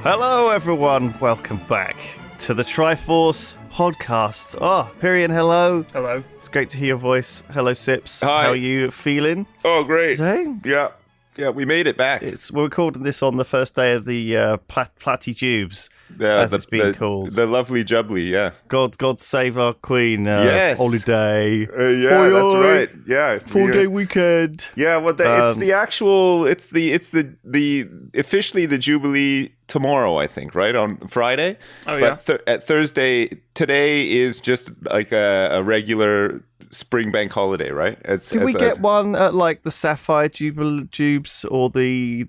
Hello, everyone. Welcome back to the Triforce podcast. Oh, Pyrion, hello. Hello. It's great to hear your voice. Hello, Sips. Hi. How are you feeling? Oh, great. Today? Yeah, we made it back. We're recording this on the first day of the Platty Jubes, as it's being called. The lovely jubbly, yeah. God save our queen. Yes. Holiday. Yeah, Oi, that's oi. right. Yeah. 4-day weekend. Yeah, well, it's the actual, it's the officially the Jubilee tomorrow, I think, right? On Friday. Oh, yeah. But at Thursday, today is just like a regular spring bank holiday, right? Did we get one at like the Sapphire Jubes or the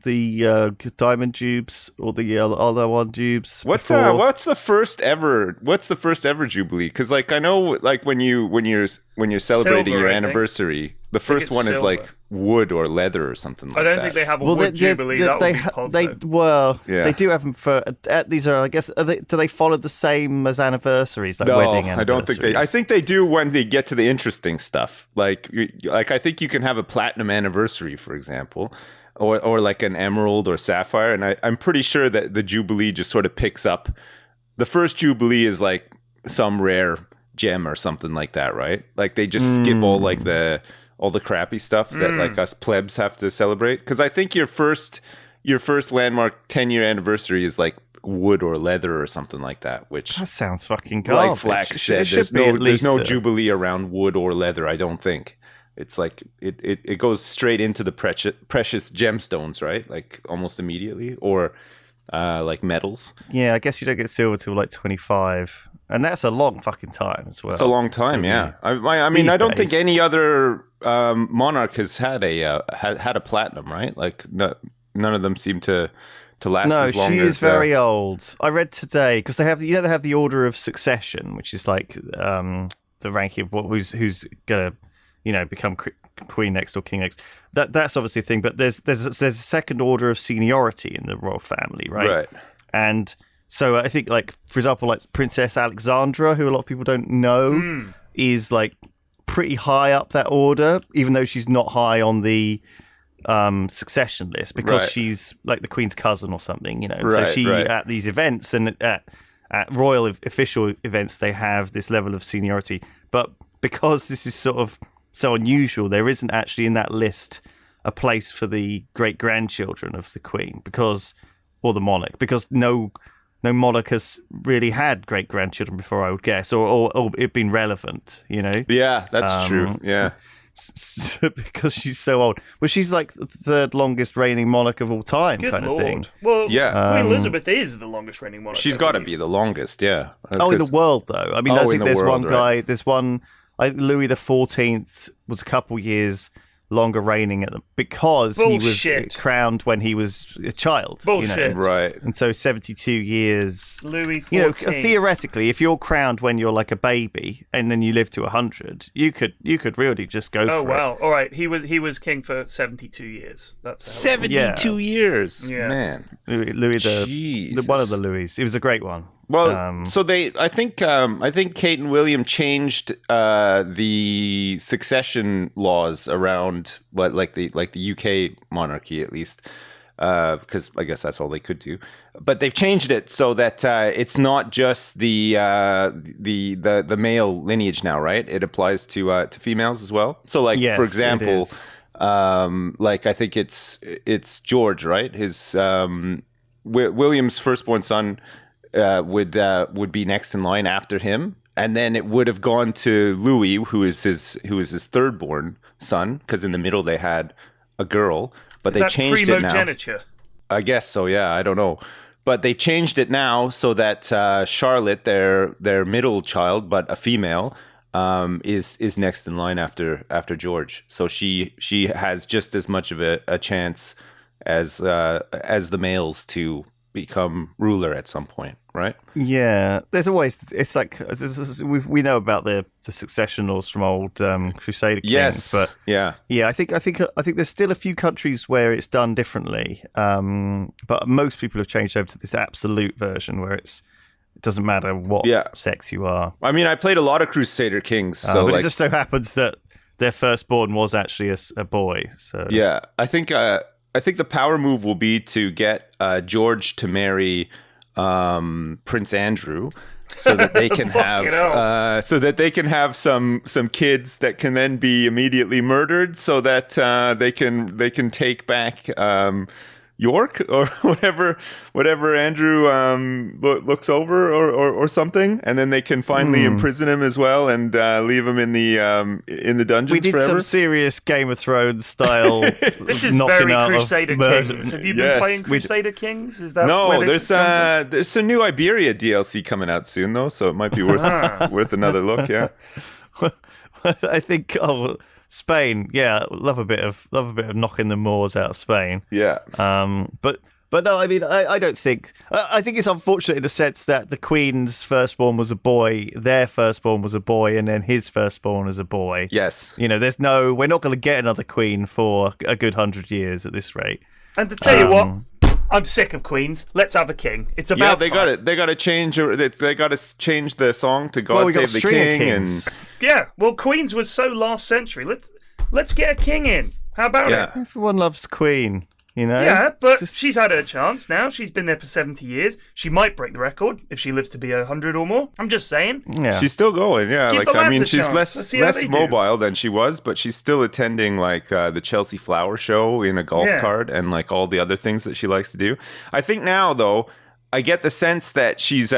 Diamond Jubes or the other one Jubes? What's the first ever Jubilee? Because like I know like when you're celebrating Silver, your I think. anniversary, the first it's one is silver. like wood or leather or something like that. I don't think they have a wood jubilee. That would be pod, though. They do have them for these are. I guess do they follow the same as anniversaries, like wedding anniversaries? I don't think they. I think they do when they get to the interesting stuff. Like I think you can have a platinum anniversary, for example, or like an emerald or sapphire, and I'm pretty sure that the Jubilee just sort of picks up. The first Jubilee is like some rare gem or something like that, right? Like they just skip all the crappy stuff that like us plebs have to celebrate. Because I think your first landmark 10-year anniversary is like wood or leather or something like that. Which that sounds fucking garbage. Like Flax said, there's no Jubilee around wood or leather. I don't think. It's like it goes straight into the precious gemstones, right? Like almost immediately, or like metals. Yeah, I guess you don't get silver till like 25. And that's a long fucking time as well. It's a long time, yeah. I mean, I don't think any other monarch has had a platinum, right? Like none of them seem to last as long as... No, she is very old. I read today, because they have the Order of Succession, which is like the ranking of who's going to become queen next or king next. That's obviously a thing, but there's a second order of seniority in the royal family, right? Right. And... So I think, like, for example, like Princess Alexandra, who a lot of people don't know, is like pretty high up that order, even though she's not high on the succession list because she's like the Queen's cousin or something, you know. Right, so she at these events and at royal official events, they have this level of seniority. But because this is sort of so unusual, there isn't actually in that list a place for the great grandchildren of the Queen or the monarch, because no monarch has really had great grandchildren before, I would guess, or it been relevant, you know. Yeah, that's true. Yeah, because she's so old. Well, she's like the third longest reigning monarch of all time, Good kind Lord. of thing. Well, yeah, Queen Elizabeth is the longest reigning monarch. She's got to be the longest, yeah. In the world, though. I mean, I think there's one guy. Right. There's one. Louis XIV was a couple years longer reigning at them because he was crowned when he was a child. Bullshit. You know? Right. And so 72 years. Louis XIV. You know, theoretically, if you're crowned when you're like a baby and then you live to 100, you could really just go for it. Oh wow! All right, he was king for 72 years. That's 72 years. Yeah. Man. Louis one of the Louis. It was a great one. Well, so I think Kate and William changed the succession laws around like the UK monarchy, at least, because I guess that's all they could do. But they've changed it so that it's not just the male lineage now, right? It applies to females as well. So, like, yes, for example, like I think it's George, right? His William's firstborn son. Would be next in line after him, and then it would have gone to Louis, who is his thirdborn son, because in the middle they had a girl, but they changed it now. Primogeniture? I guess so. Yeah, I don't know, but they changed it now so that Charlotte, their middle child, but a female, is next in line after George. So she has just as much of a chance as the males to become ruler at some point, right? Yeah, there's always, it's like we know about the succession laws from old Crusader kings, yes, but yeah, I think there's still a few countries where it's done differently, but most people have changed over to this absolute version where it doesn't matter what sex you are. I mean, I played a lot of Crusader kings, so but it just so happens that their firstborn was actually a boy. So yeah, I think the power move will be to get George to marry Prince Andrew, so that they can have some kids that can then be immediately murdered, so that they can take back York or whatever Andrew looks over or something, and then they can finally imprison him as well and leave him in the dungeons. We did forever. some serious Game of Thrones style. This is knocking very out of Crusader murder. Kings. Have you been playing Crusader Kings? Is that No, where this is there's some new Iberia DLC coming out soon though, so it might be worth another look. Yeah, I think Spain, love a bit of knocking the Moors out of Spain. yeah. But no, I mean, I don't think. I think it's unfortunate in the sense that the Queen's firstborn was a boy, their firstborn was a boy, and then his firstborn is a boy. Yes. You know, we're not going to get another Queen for a good 100 years at this rate. And to tell you what, I'm sick of queens. Let's have a king. It's about They time. got to change. They got to change the song to "God we got Save the String of King." Kings. Yeah, well, Queens was so last century. Let's get a king in. How about it? Everyone loves Queen, you know? Yeah, but It's just- she's had her chance now. She's been there for 70 years. She might break the record if she lives to be 100 or more. I'm just saying. Yeah. She's still going, yeah. Give Like the I lads mean, a she's chance. Let's see how less they do. mobile than she was, but she's still attending like the Chelsea Flower Show in a golf cart and like all the other things that she likes to do. I think now though, I get the sense that she's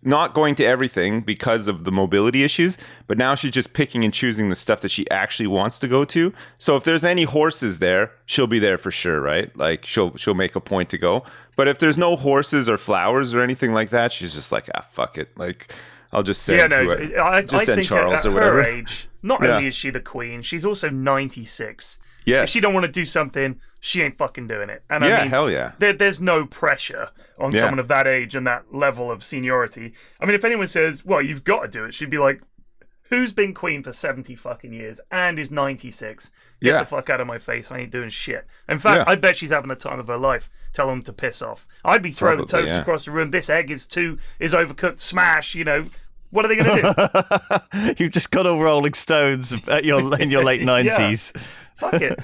not going to everything because of the mobility issues, but now she's just picking and choosing the stuff that she actually wants to go to. So if there's any horses there, she'll be there for sure, right? Like she'll make a point to go. But if there's no horses or flowers or anything like that, she's just like, fuck it. Like I'll just send I send think Charles at or whatever. her age, not only is she the queen, she's also 96. Yes. If she don't want to do something, she ain't fucking doing it. And Yeah, I mean, hell yeah. There's no pressure on someone of that age and that level of seniority. I mean, if anyone says, well, you've got to do it, she'd be like, who's been queen for 70 fucking years and is 96? Get the fuck out of my face. I ain't doing shit. In fact, I bet she's having the time of her life. Tell them to piss off. I'd be throwing Probably, toast across the room. This egg is overcooked. Smash, you know. What are they going to do? You've just got all Rolling Stones in your late 90s. Fuck it.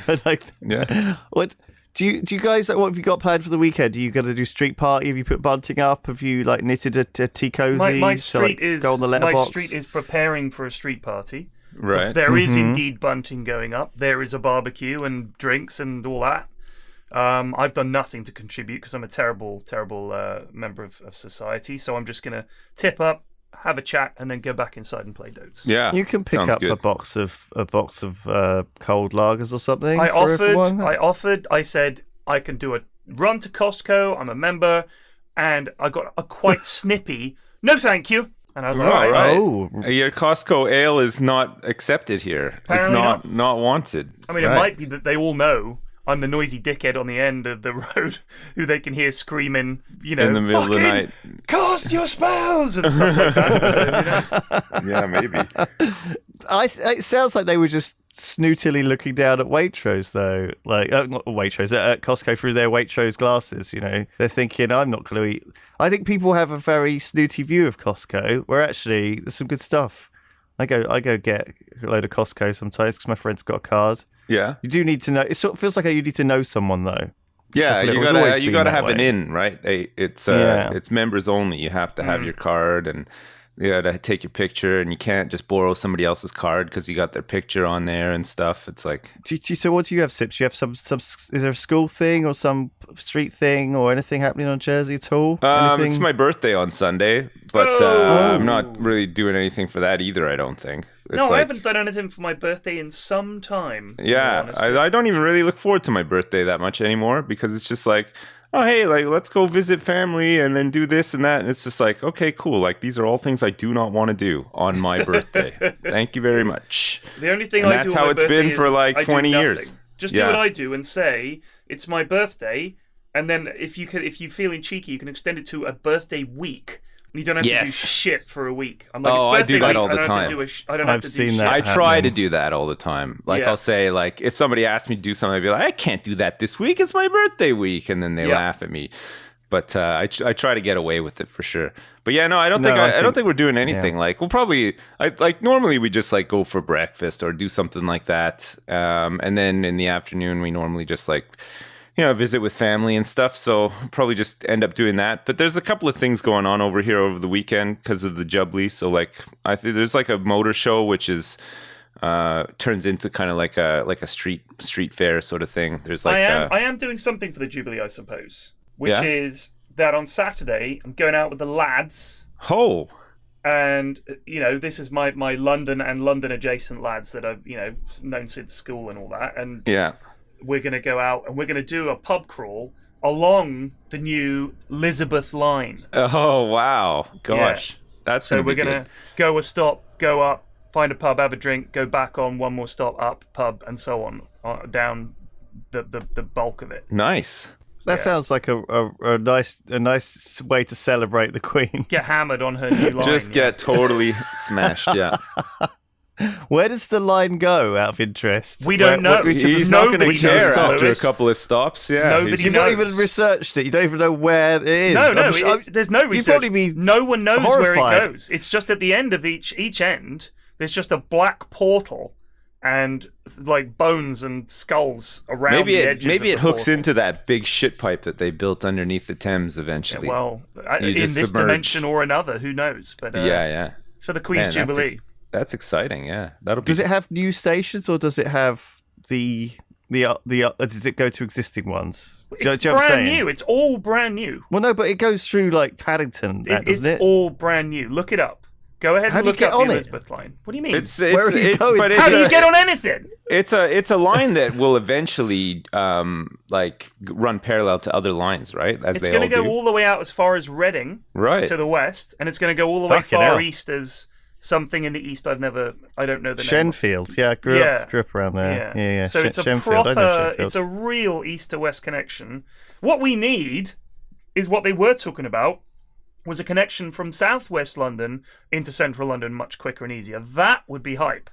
What do you guys? What have you got planned for the weekend? Are you going to do street party? Have you put bunting up? Have you like knitted a tea cozy? My street go on the letterbox? My street is preparing for a street party. Right. There is indeed bunting going up. There is a barbecue and drinks and all that. I've done nothing to contribute because I'm a terrible member of society. So I'm just going to tip up, have a chat, and then go back inside and play Dotes. Yeah, you can pick sounds up good. a box of cold lagers or something. I for everyone. offered. I said I can do a run to Costco. I'm a member, and I got a quite snippy. No, thank you. And I was like, all right. Oh, Your Costco ale is not accepted here. Apparently it's not wanted. I mean, it might be that they all know I'm the noisy dickhead on the end of the road who they can hear screaming, you know, in the middle of the night. Cast your spells and stuff like that. So, Yeah, maybe. it sounds like they were just snootily looking down at Waitrose, though. Like, not Waitrose, at Costco through their Waitrose glasses, you know. They're thinking, I'm not going to eat. I think people have a very snooty view of Costco, where actually there's some good stuff. I go get a load of Costco sometimes because my friend's got a card. Yeah. You do need to know. It sort of feels like you need to know someone, though. Yeah, It's you always been gotta that have an way. in, right? It's members only. You have to have your card, and you gotta take your picture, and you can't just borrow somebody else's card because you got their picture on there and stuff. It's like, So what do you have, Sips? Do you have some? Is there a school thing or some street thing or anything happening on Jersey at all? it's my birthday on Sunday, but I'm not really doing anything for that either. I don't think. It's no, like, I haven't done anything for my birthday in some time. Yeah, I don't even really look forward to my birthday that much anymore because it's just like, oh, hey, like, let's go visit family and then do this and that. And it's just like, okay, cool. Like, these are all things I do not want to do on my birthday. Thank you very much. The only thing And I that's do on how my it's birthday been is for like I do 20 nothing. years. Just do what I do and say it's my birthday, and then if you're feeling cheeky, you can extend it to a birthday week. And you don't have to do shit for a week. I'm like, it's I birthday do that week, all the I don't have time. to do I don't have I've to do seen shit. that. I try happening. to do that all the time. Like, Yeah. I'll say, like, if somebody asks me to do something, I'd be like, I can't do that this week. It's my birthday week. And then they laugh at me. But I try to get away with it for sure. But yeah, no, I don't think we're doing anything. Like, we'll probably, normally we just like go for breakfast or do something like that. And then in the afternoon, we normally just like visit with family and stuff. So probably just end up doing that. But there's a couple of things going on over here over the weekend because of the Jubbly. So like I think there's like a motor show which is turns into kind of like a street fair sort of thing. There's like I am doing something for the Jubilee, I suppose, which is that on Saturday I'm going out with the lads. Oh. And, this is my London and London adjacent lads that I've, known since school and all that. And we're going to go out and we're going to do a pub crawl along the new Elizabeth line. Oh, wow. Gosh. That's so we're going to go a stop, go up, find a pub, have a drink, go back on one more stop, up, pub, and so on, down the bulk of it. Nice. That sounds like a nice way to celebrate the Queen. Get hammered on her new line. Just get totally smashed, yeah. Where does the line go, out of interest? We don't know. He's not going to care after a couple of stops, Nobody knows. Not even researched it. You don't even know where it is. No, there's no research. You'd probably be no one knows horrified. where it goes. It's just at the end of each end, there's just a black portal and like bones and skulls around the edges. Maybe it hooks portal. into that big shit pipe that they built underneath the Thames eventually. Yeah, well, in this dimension or another, who knows? But it's for the Queen's Jubilee. That's exciting. Yeah, Does it have new stations or does it have the does it go to existing ones? It's brand new. It's all brand new. Well, no, but it goes through like Paddington, doesn't it? It's all brand new. Look it up. Go ahead and look up the Elizabeth line. What do you mean? Where are you going? How do you get on anything? It's a line that will eventually run parallel to other lines, right? It's going to go all the way out as far as Reading, right, to the west, and it's going to go all the way far east as something in the east. I don't know the name. Shenfield. Yeah, I grew up around there. Yeah. So it's a proper, it's a real east to west connection. What we need is what they were talking about, was a connection from southwest London into central London much quicker and easier. That would be hype.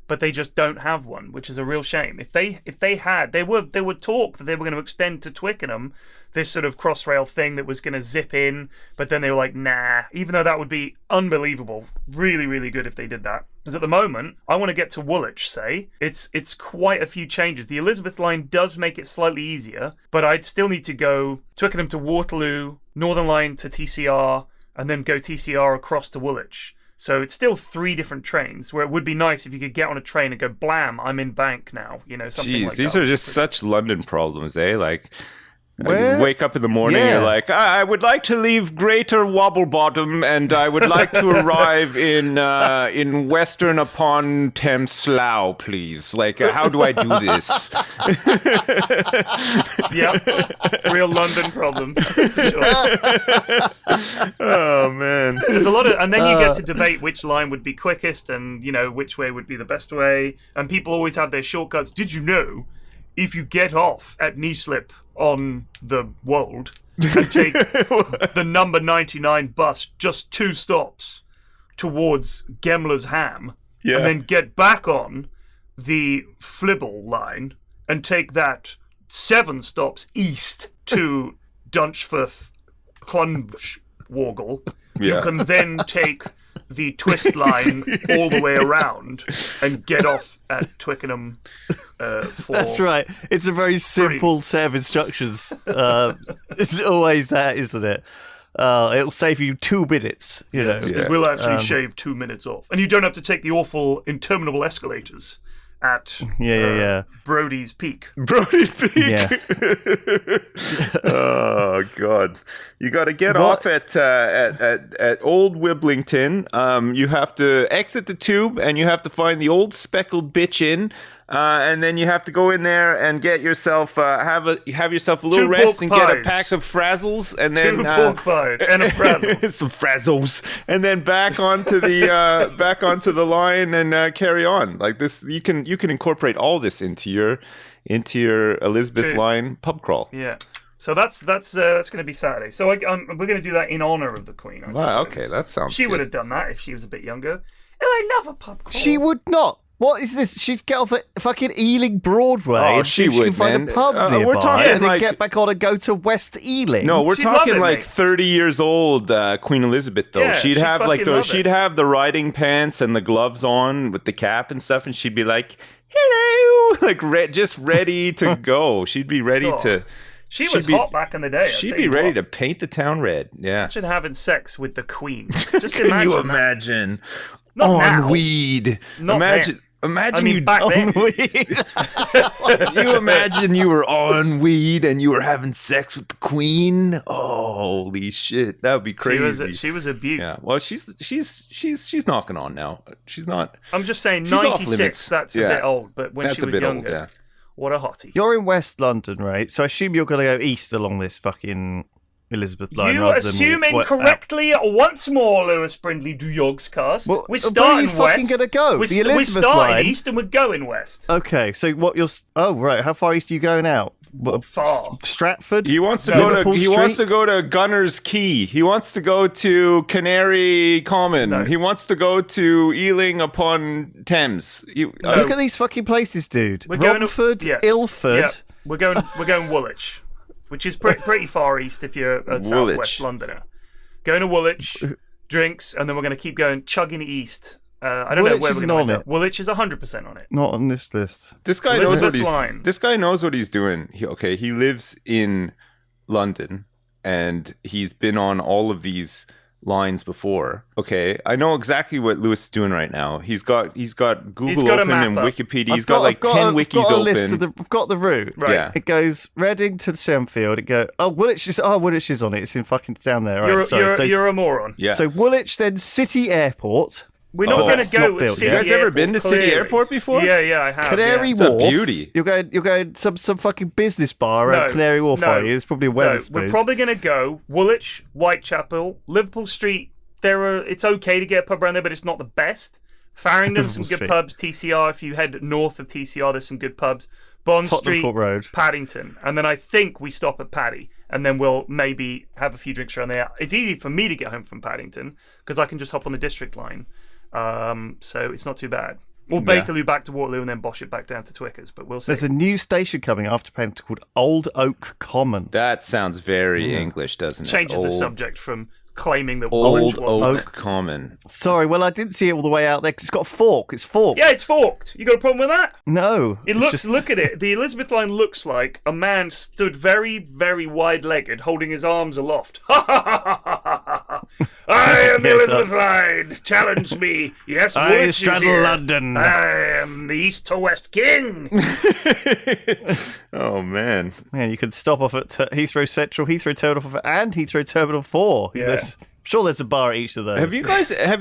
But they just don't have one, which is a real shame. If they had, they would talk that they were going to extend to Twickenham this sort of crossrail thing that was going to zip in, but then they were like, nah, even though that would be unbelievable. Really, really good if they did that. Because at the moment, I want to get to Woolwich, say. It's quite a few changes. The Elizabeth line does make it slightly easier, but I'd still need to go Twickenham to Waterloo, Northern Line to TCR, and then go TCR across to Woolwich. So it's still 3 different trains, where it would be nice if you could get on a train and go, blam, I'm in Bank now. Something like that. These are just such London problems, eh? Like, you wake up in the morning, you're like, I would like to leave Greater Wobblebottom, and I would like to arrive in Western upon Thames Slough, please. Like, how do I do this? Yep, real London problem. Sure. Oh man, there's a lot of, and then you get to debate which line would be quickest, and which way would be the best way. And people always have their shortcuts. Did you know, if you get off at Knee-Slip on the Wold and take the number 99 bus just 2 stops towards Gemler's Ham, and then get back on the Flibble line and take that 7 stops east to Dunchforth Clonwargle, you can then take the twist line all the way around and get off at Twickenham for... That's right. It's a very simple set of instructions. It's always that, isn't it? It'll save you 2 minutes. It will actually shave 2 minutes off. And you don't have to take the awful interminable escalators at Brodie's Peak. Brodie's Peak. Yeah. Oh God! You got to get off at Old Wiblington. You have to exit the tube, and you have to find the old speckled bitch inn. And then you have to go in there and get yourself have yourself a little rest and get a pack of frazzles, and then 2 pork pies and a frazzle. Some frazzles, and then back onto the line and carry on like this. You can incorporate all this into your Elizabeth line pub crawl. Yeah. So that's going to be Saturday. So we're going to do that in honor of the Queen. Wow. Okay, that sounds. She would have done that if she was a bit younger. Oh, I love a pub crawl. She would not. What is this? She'd get off at fucking Ealing Broadway. Oh, she would, can find a pub nearby, we're talking and then get back on and go to West Ealing. No, we're She'd talking love it, like mate. 30 years old Queen Elizabeth though. Yeah, she'd have she'd have the riding pants and the gloves on with the cap and stuff, and she'd be like, "Hello." like just ready to go. She'd be ready God. to. She was hot back in the day. She'd be ready to paint the town red. Yeah. Imagine having sex with the Queen. Just Can imagine. you that. imagine? Not on now. weed. Not Imagine. then. Imagine I mean, you back then. you imagine you were on weed and you were having sex with the Queen. Oh, holy shit, that would be crazy. She was a beaut. Yeah. Well, she's knocking on now. She's not. I'm just saying, She's off 96. limits. That's a bit old. But when That's she a was bit younger, old, yeah. what a hottie. You're in West London, right? So I assume you're going to go east along this fucking Elizabeth line. You rather assume than incorrectly once more, Lewis Brindley, do Yogscast. Well, We're where are starting you fucking west. gonna go? We're, The Elizabeth we're starting line? east and we're going west. Okay, so what you're? Oh, right. How far east are you going out? Far. Stratford. He wants to No. go to. Liverpool He Street? wants to go to Gunner's Quay. He wants to go to Canary Common. No. He wants to go to Ealing upon Thames. Look at these fucking places, dude. We're going to- Romford, yeah. Ilford. Yeah, we're going Woolwich, which is pretty far east if you're a southwest Woolwich. Londoner. Going to Woolwich, drinks, and then we're going to keep going, chugging east. I don't Woolwich know where we're isn't going to on end up. it. Woolwich is 100% on it. Not on this list. This guy knows Elizabeth what he's. line. This guy knows what he's doing. He lives in London, and he's been on all of these lines before. Okay, I know exactly what Lewis is doing right now. He's got Google got a open and map up. Wikipedia. He's got like 10 wikis open. I've got the route. Right. Yeah. It goes Reading to Shenfield. It goes. Woolwich is. Woolwich is on it. It's in fucking down there. Right. You're a moron. Yeah. So Woolwich, then City Airport. We're not Oh, going that's to go not with built City yet. You guys ever Airport, been to City clearly. Airport before? Yeah, I have. Canary It's a Wharf. beauty. You're going some fucking business bar around No, Canary Wharf. no, Are you? It's probably a No, Weatherspoons. we're probably going to go Woolwich, Whitechapel, Liverpool Street. It's okay to get a pub around there, but it's not the best. Farringdon, some good Street. pubs. TCR, if you head north of TCR, there's some good pubs. Bond Tottenham Street, Court Road. Paddington, and then I think we stop at Paddy, and then we'll maybe have a few drinks around there. It's easy for me to get home from Paddington because I can just hop on the district line, so it's not too bad. Or Bakerloo back to Waterloo and then bosh it back down to Twickers, but we'll see. There's a new station coming after Paddington called Old Oak Common. That sounds very English, doesn't it? Changes the subject from claiming that Old Woolwich wasn't. Oak Common. Sorry, well I didn't see it all the way out there because it's got a fork. It's forked. Yeah, it's forked. You got a problem with that? No. It it's looks. just- Look at it. The Elizabeth line looks like a man stood very, very wide-legged, holding his arms aloft. I am the It Elizabeth does. line. Challenge me. Yes, I Woolwich is straddle here. London. I am the East to West King. Oh man. Man, you could stop off at Heathrow Central, Heathrow Terminal, and Heathrow Terminal 4. Yeah. I'm sure there's a bar at each of those. Have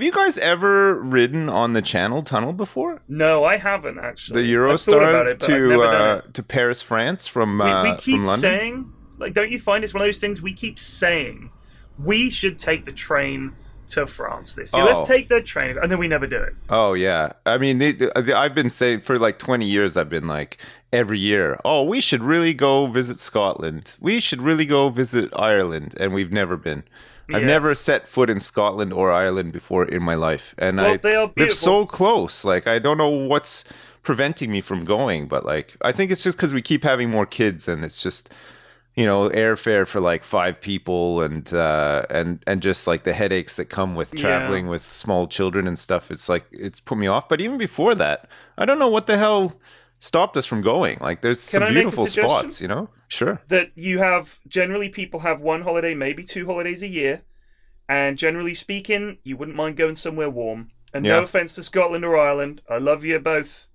you guys ever ridden on the Channel Tunnel before? No, I haven't actually. The I've thought about Eurostar it, but I've never done it. to Paris, France from We keep from London? saying, like, don't you find it's one of those things we keep saying we should take the train to France this year. Oh. Let's take the train, and then we never do it. Oh yeah, I mean, I've been saying for like 20 years. I've been like every year. Oh, we should really go visit Scotland. We should really go visit Ireland, and we've never been. I've Yeah. never set foot in Scotland or Ireland before in my life, and Well, they are they're beautiful. so close. Like I don't know what's preventing me from going, but like I think it's just because we keep having more kids, and it's just airfare for like 5 people, and just like the headaches that come with traveling with small children and stuff. It's like it's put me off. But even before that, I don't know what the hell stopped us from going. Like there's Can some I make a beautiful suggestion? spots, Sure. That you have generally people have one holiday, maybe 2 holidays a year, and generally speaking, you wouldn't mind going somewhere warm. And Yeah. no offense to Scotland or Ireland, I love you both,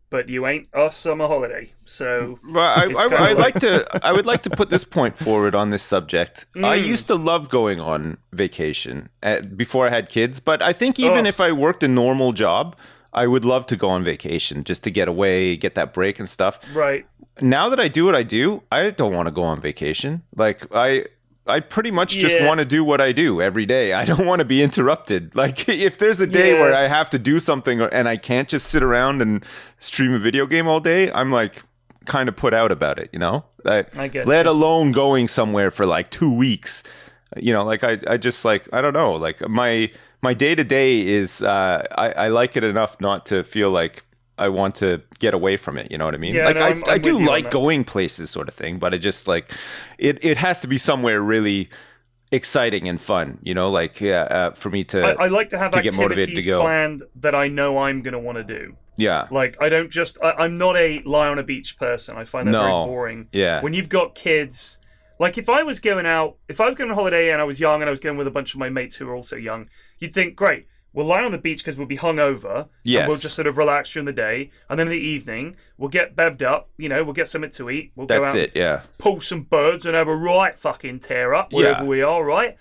but you ain't our summer holiday. So Well, It's kinda like- I would like to put this point forward on this subject. I Mm. used to love going on vacation before I had kids, but I think even Oh. if I worked a normal job, I would love to go on vacation just to get away, get that break and stuff. right. Now that I do what I do, I don't want to go on vacation. Like I pretty much just Yeah. want to do what I do every day. I don't want to be interrupted. Like if there's a day Yeah. where I have to do something and I can't just sit around and stream a video game all day, I'm like kind of put out about it, I get let you. alone going somewhere for like 2 weeks. Like I just like I don't know. Like my day to day is I like it enough not to feel like I want to get away from it. You know what I mean? Yeah, like no, I I'm do with you on like that. going places, sort of thing. But it just like it has to be somewhere really exciting and fun, like for me to I like to have get motivated activities to go. planned that I know I'm going to want to do. Yeah. Like, I don't just... I'm not a lie on a beach person. I find that very boring. Yeah. When you've got kids... Like, if I was going on holiday and I was young and I was going with a bunch of my mates who are also young, you'd think, great, we'll lie on the beach because we'll be hungover. Yes. And we'll just sort of relax during the day. And then in the evening, we'll get bevved up, we'll get something to eat. We'll go out pull some birds and have a right fucking tear up wherever we are, right?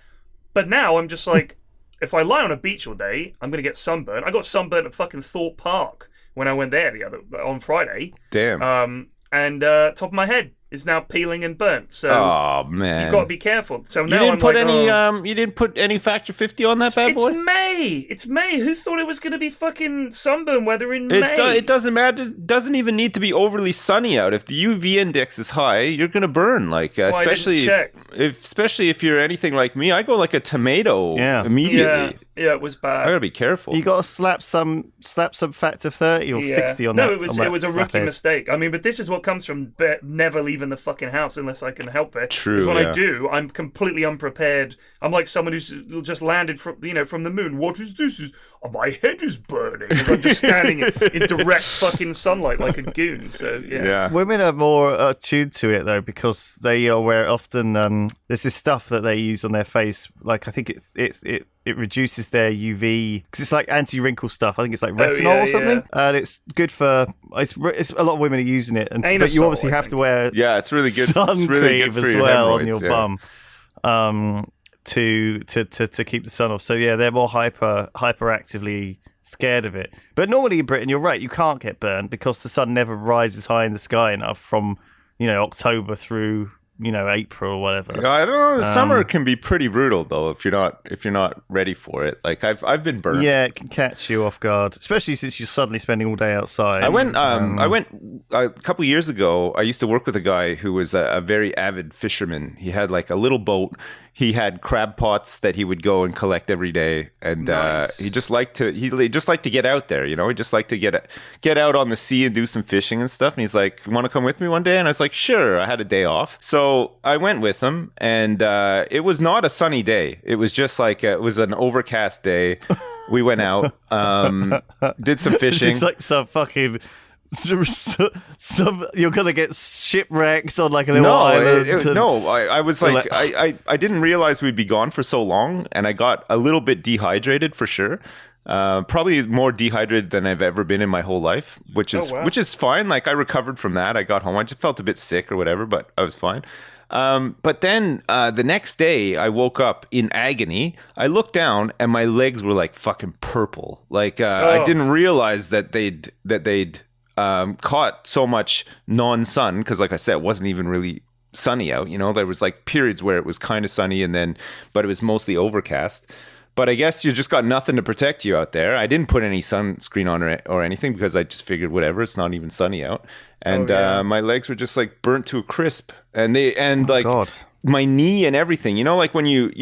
But now I'm just like, if I lie on a beach all day, I'm going to get sunburned. I got sunburned at fucking Thorpe Park when I went there on Friday. Damn. And top of my head is now peeling and burnt. So oh man, you've got to be careful. So you now didn't put any you didn't put any factor 50 on that bad boy. It's May. Who thought it was going to be fucking sunburn weather in May? It doesn't matter. It doesn't even need to be overly sunny out. If the UV index is high, you're going to burn. Like especially if you're anything like me, I go like a tomato immediately. Yeah, it was bad. I gotta be careful. You got to slap some factor 30 or 60 on that. No, it was a rookie mistake. I mean, but this is what comes from never leaving the fucking house unless I can help it. True. Because when I do, I'm completely unprepared. I'm like someone who's just landed from the moon. What is this? My head is burning because I'm just standing in direct fucking sunlight like a goon. So yeah. Women are more attuned to it though because they are aware. Often there's this stuff that they use on their face. Like I think it reduces their UV because it's like anti-wrinkle stuff. I think it's like retinol or something, and it's good for. It's a lot of women are using it, but you obviously have to wear. Yeah, it's really good. Sun it's really good cream for as your well on hemorrhoids, your bum. To keep the sun off. So yeah, they're more hyperactively scared of it. But normally in Britain, you're right, you can't get burned because the sun never rises high in the sky enough from October through April or whatever. I don't know. The summer can be pretty brutal though if you're not ready for it. Like I've been burned. Yeah, it can catch you off guard, especially since you're suddenly spending all day outside. I went a couple years ago. I used to work with a guy who was a very avid fisherman. He had like a little boat. He had crab pots that he would go and collect every day, and nice. he just liked to get out there. He just liked to get out on the sea and do some fishing and stuff. And he's like, "You want to come with me one day?" And I was like, "Sure." I had a day off, so I went with him, and it was not a sunny day. It was just like it was an overcast day. We went out, did some fishing. It's like some fucking. You're gonna get shipwrecked on like a little island. I was like, I didn't realize we'd be gone for so long, and I got a little bit dehydrated for sure. Probably more dehydrated than I've ever been in my whole life, which is fine. Like I recovered from that. I got home. I just felt a bit sick or whatever, but I was fine. But then the next day, I woke up in agony. I looked down, and my legs were like fucking purple. Like I didn't realize that they'd caught so much non-sun because, like I said, it wasn't even really sunny out. There was like periods where it was kind of sunny, but it was mostly overcast. But I guess you just got nothing to protect you out there. I didn't put any sunscreen on or anything because I just figured whatever, it's not even sunny out. And my legs were just like burnt to a crisp. And God. My knee and everything, like when you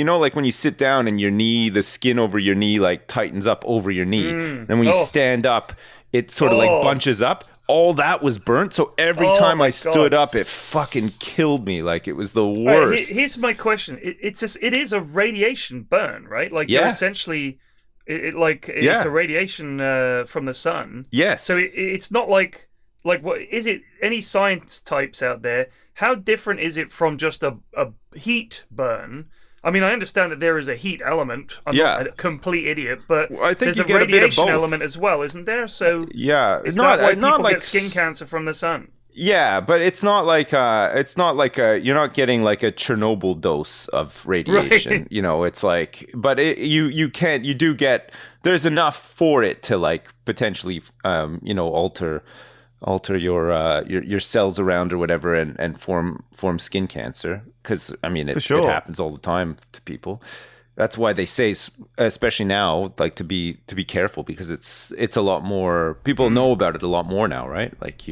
sit down and your knee, the skin over your knee like tightens up over your knee. And when you stand up, it sort of like bunches up. All that was burnt. So every time I stood up, it fucking killed me. Like it was the worst. Here's my question. It is a radiation burn, right? Like you're essentially, it's a radiation from the sun. Yes. So it's not like what is it? Any science types out there? How different is it from just a heat burn? I mean, I understand that there is a heat element. I'm not a complete idiot, but I think there's a get radiation a bit of both. element as well, isn't there? So it's not why not people like get skin cancer from the sun. Yeah, but it's not like you're not getting like a Chernobyl dose of radiation. Right. It's like, but you do get. There's enough for it to like potentially alter your cells around or whatever and form skin cancer, because I mean it happens all the time to people. That's why they say, especially now, like to be careful, because it's a lot more, people know about it a lot more now, right? Like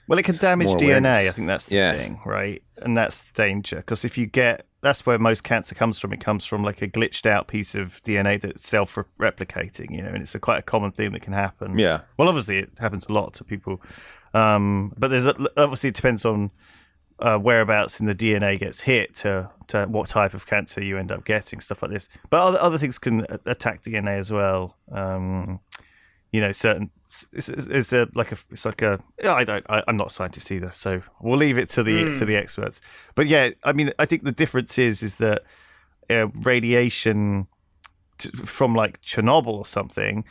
well, it can damage DNA. awareness. I think that's the thing, right? And that's the danger, because if you that's where most cancer comes from. It comes from like a glitched out piece of DNA that's self-replicating, and it's quite a common thing that can happen. Yeah. Well, obviously it happens a lot to people, but obviously it depends on whereabouts in the DNA gets hit to what type of cancer you end up getting, stuff like this. But other things can attack DNA as well. Certain I'm not a scientist either, so we'll leave it to the experts. But yeah, I mean, I think the difference is that radiation from like Chernobyl or something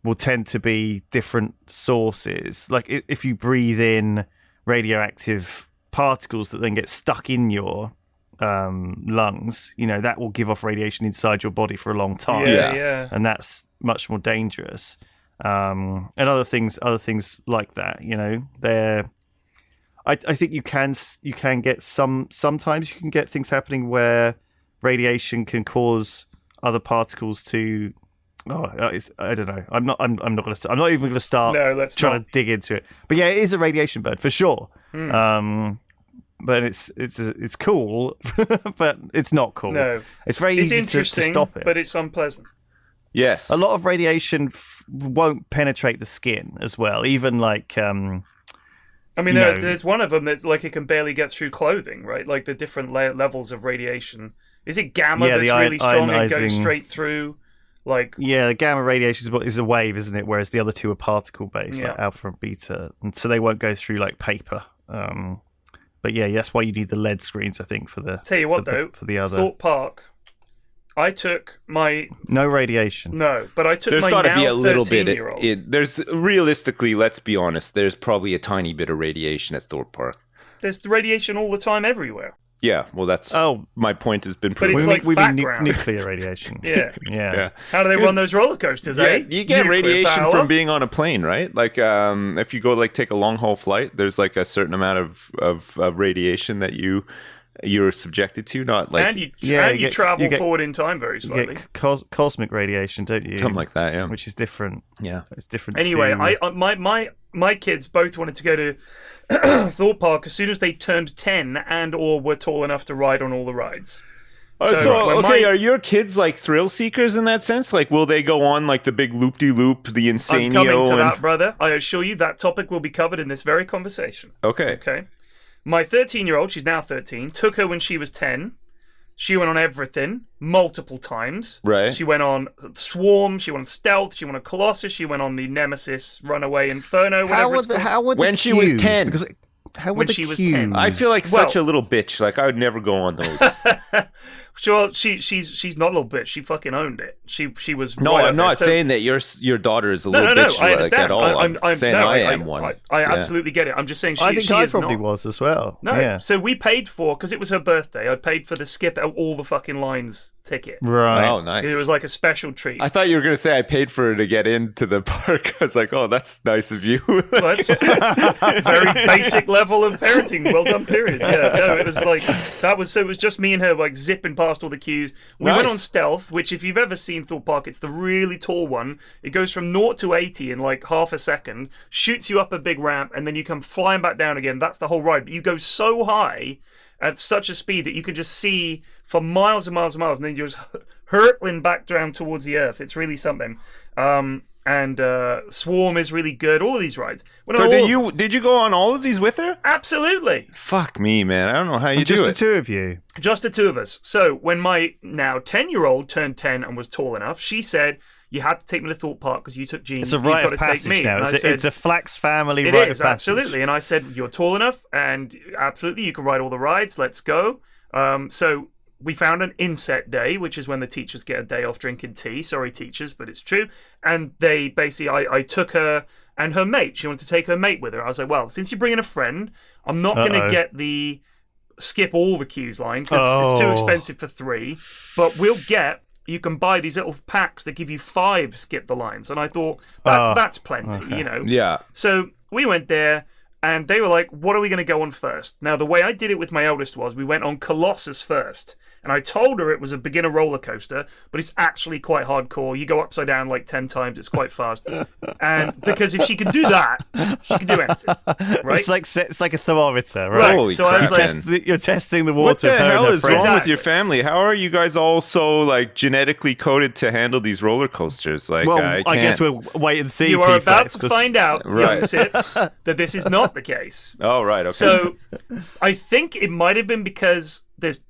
will tend to be different sources. Like if you breathe in radioactive particles that then get stuck in your lungs, that will give off radiation inside your body for a long time. Yeah. And that's much more dangerous. And other things like that, I think you can get sometimes you can get things happening where radiation can cause other particles to. I don't know. I'm not even going to start trying to dig into it. But yeah, it is a radiation burn for sure. But it's cool, but it's not cool. No, it's very easy to stop it, but it's unpleasant. Yes, a lot of radiation won't penetrate the skin as well. Even like, there's one of them that's like it can barely get through clothing, right? Like the different levels of radiation. Is it gamma that's really strong and goes straight through? The gamma radiation is a wave, isn't it? Whereas the other two are particle based, like alpha and beta, and so they won't go through like paper. But yeah, that's why you need the LED screens, I think, for the. Tell you what, for the other Thorpe Park, I took my no radiation. No, but I took there's my got to now be a little bit. 13-year-old. There's realistically, let's be honest. There's probably a tiny bit of radiation at Thorpe Park. There's radiation all the time everywhere. Yeah, well, that's my point has been proven. But it's we mean background. Nuclear radiation. Yeah. How do they run those roller coasters? You get Nuclear radiation power. from being on a plane, right? Like, if you go take a long haul flight, there's like a certain amount of radiation that you're subjected to. Not like you travel forward in time very slightly. You get cosmic radiation, don't you? Something like that, yeah. Which is different. Yeah, it's different. Anyway, my kids both wanted to go to Thorpe Park as soon as they turned 10 and or were tall enough to ride on all the rides. Are your kids like thrill seekers in that sense? Like, will they go on like the big loop-de-loop, the Insanio? I'm coming to that, brother. I assure you that topic will be covered in this very conversation. Okay. My 13-year-old, she's now 13, took her when she was 10. She went on everything multiple times. Right. She went on Swarm. She went on Stealth. She went on Colossus. She went on the Nemesis, Runaway, Inferno. When she was 10. Because when she was 10. I feel like such a little bitch. Like I would never go on those. Sure, she's not a little bitch. She fucking owned it. She was. No, I'm not saying that your daughter is a little bitch I understand. at all. I'm saying I am one. I absolutely get it. I'm just saying I think I probably not. was as well. No, yeah. So we paid for, because it was her birthday. I paid for the skip all the fucking lines ticket. Right. Oh, nice. It was like a special treat. I thought you were going to say I paid for her to get into the park. I was like, oh, that's nice of you. That's very basic level of parenting. Well done, period. Yeah, no, it was like that was so. It was just me and her like zipping past all the queues. We went on Stealth, which if you've ever seen Thorpe Park, it's the really tall one. It goes from 0 to 80 in like half a second, shoots you up a big ramp, and then you come flying back down again. That's the whole ride. But you go so high at such a speed that you can just see for miles and miles and miles, and then you're just hurtling back down towards the earth. It's really something. And Swarm is really good. All of these rides. Did you go on all of these with her? Absolutely. Fuck me, man. I don't know how you do it. Just the two of you. Just the two of us. So when my now 10-year-old turned 10 and was tall enough, she said, "You had to take me to Thorpe Park because you took Jean. It's a rite of passage now. It's a Flax family rite of passage. Absolutely. And I said, "You're tall enough, and absolutely, you can ride all the rides. Let's go." So we found an inset day, which is when the teachers get a day off drinking tea. Sorry, teachers, but it's true. And they basically, I took her and her mate. She wanted to take her mate with her. I was like, well, since you're bringing a friend, I'm not going to get the skip all the queues line because it's too expensive for 3. But you can buy these little packs that give you 5 skip the lines. And I thought, that's plenty, you know. Yeah. So we went there. And they were like, what are we going to go on first? Now, the way I did it with my eldest was we went on Colossus first. And I told her it was a beginner roller coaster, but it's actually quite hardcore. You go upside down like 10 times. It's quite fast. And because if she can do that, she can do anything. Right? It's like a thermometer, right? Holy so crap, I was like, You're testing the water. what the of her and hell her is friends. wrong with your family? How are you guys all so like genetically coded to handle these roller coasters? Like, Well, I I guess can't- we'll wait and see. you are P-Flex, about to 'cause- find out, Right. young Sips, that this is not the case. Oh, right. Okay. So I think it might have been because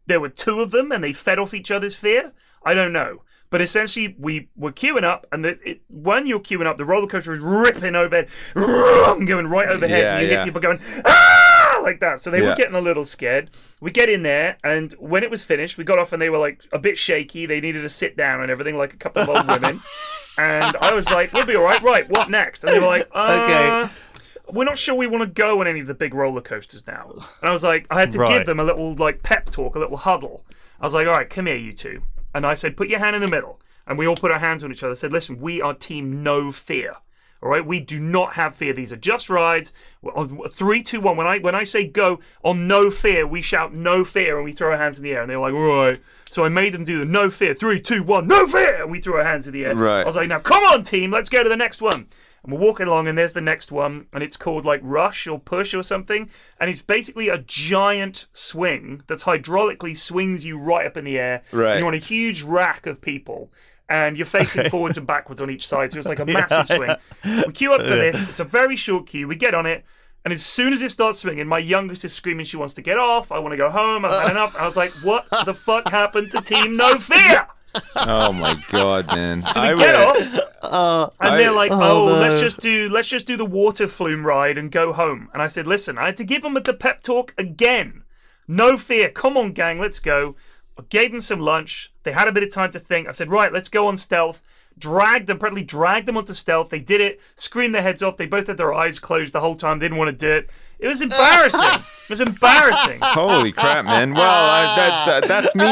there were two of them and they fed off each other's fear. I don't know. But essentially, we were queuing up, and when you're queuing up, the roller coaster is ripping overhead, going right overhead, and you hear people going, ah, like that. So they were getting a little scared. We get in there, and when it was finished, we got off, and they were like a bit shaky. They needed to sit down and everything, like a couple of old women. And I was like, we'll be all right. Right, what next? And they were like, Okay. We're not sure we want to go on any of the big roller coasters now. And I was like, I had to give them a little like pep talk, a little huddle. I was like, all right, come here, you two. And I said, put your hand in the middle. And we all put our hands on each other. I said, listen, we are team no fear. All right, we do not have fear. These are just rides. 3, 2, 1. When I say go on no fear, we shout no fear and we throw our hands in the air. And they're like, all right. So I made them do the no fear. 3, 2, 1, no fear. And we threw our hands in the air. Right. I was like, now come on, team, let's go to the next one. And we're walking along, and there's the next one, and it's called like Rush or Push or something. And it's basically a giant swing that's hydraulically swings you right up in the air. Right. And you're on a huge rack of people. And you're facing forwards and backwards on each side. So it's like a massive swing. We queue up for this. It's a very short queue. We get on it. And as soon as it starts swinging, my youngest is screaming she wants to get off. I want to go home. I've had enough. I was like, what the fuck happened to Team No Fear? oh my god, man! So we get off, and they're like, no. let's just do the water flume ride and go home. And I said, listen, I had to give them the pep talk again. No fear. Come on, gang, let's go. I gave them some lunch. They had a bit of time to think. I said, right, let's go on stealth. Practically dragged them onto stealth. They did it, screamed their heads off. They both had their eyes closed the whole time, didn't want to do it. It was embarrassing. It was embarrassing. Holy crap, man! Well, that's me.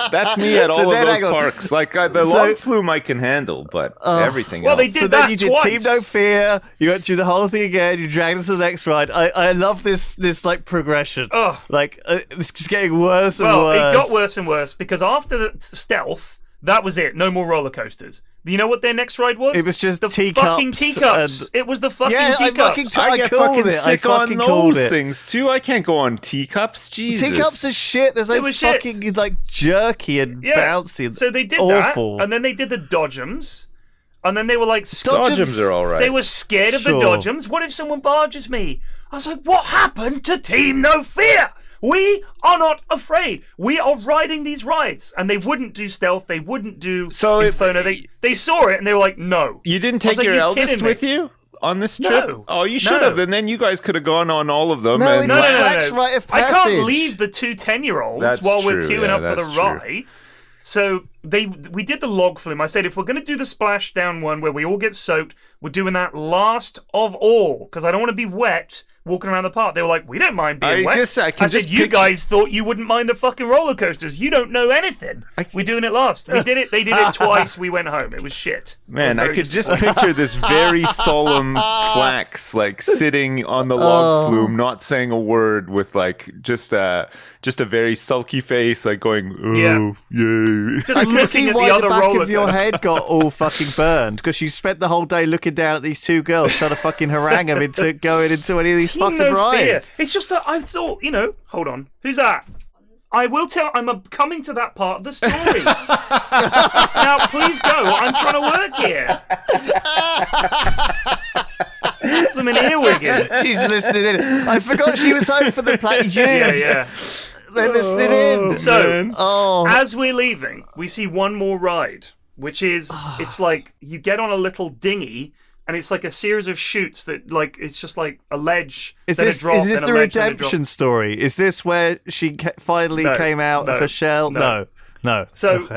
That's me at all of those parks. Like the log flume, I can handle, but everything else. They did so that then you did twice. Team No Fear. You went through the whole thing again. You dragged us to the next ride. I love this like progression. Like it's just getting worse and worse. Well, it got worse and worse because after the stealth, that was it. No more roller coasters. You know what their next ride was? It was just the teacups fucking teacups. It was the fucking teacups. I get fucking sick on called those it. things too. I can't go on teacups. Jesus. Teacups are shit. There's like was shit. fucking like jerky and bouncy. And So they did awful. that, and then they did the dodgems, and then they were like, Dodgems are all right. They were scared of the dodgems. What if someone barges me? I was like, what happened to Team No Fear? We are not afraid. We are riding these rides. And they wouldn't do stealth. They wouldn't do Inferno. They saw it and they were like, no. You didn't take your eldest with you on this trip? No. Oh, you should have. And then you guys could have gone on all of them. No, and it's Flex rite of passage. I can't leave the two 10-year-olds while we're queuing up for the ride. So we did the log flume. I said, if we're going to do the splashdown one where we all get soaked, we're doing that last of all because I don't want to be wet walking around the park. They were like, we don't mind being wet. I said, you guys thought you wouldn't mind the fucking roller coasters. You don't know anything. We're doing it last. We did it. They did it twice. We went home. It was shit. Man, I could just picture this very solemn Flax like sitting on the log flume, not saying a word, with like just a very sulky face, like going, "Oh, yay!" Just I can see at why the the other back roller of your head got all fucking burned because you spent the whole day looking down at these two girls trying to fucking harangue them into going into any of these fucking rides. It's just that I thought, hold on, who's that? I will tell. I'm coming to that part of the story. Now, please go. I'm trying to work here. I'm an earwigging. She's listening in. I forgot she was home for the play jubes. Yeah. They're listening in. So, as we're leaving, we see one more ride, which is, it's like you get on a little dinghy, and it's like a series of chutes that, like, it's just like a ledge. Is this the redemption story? Is this where she finally came out of her shell? No. So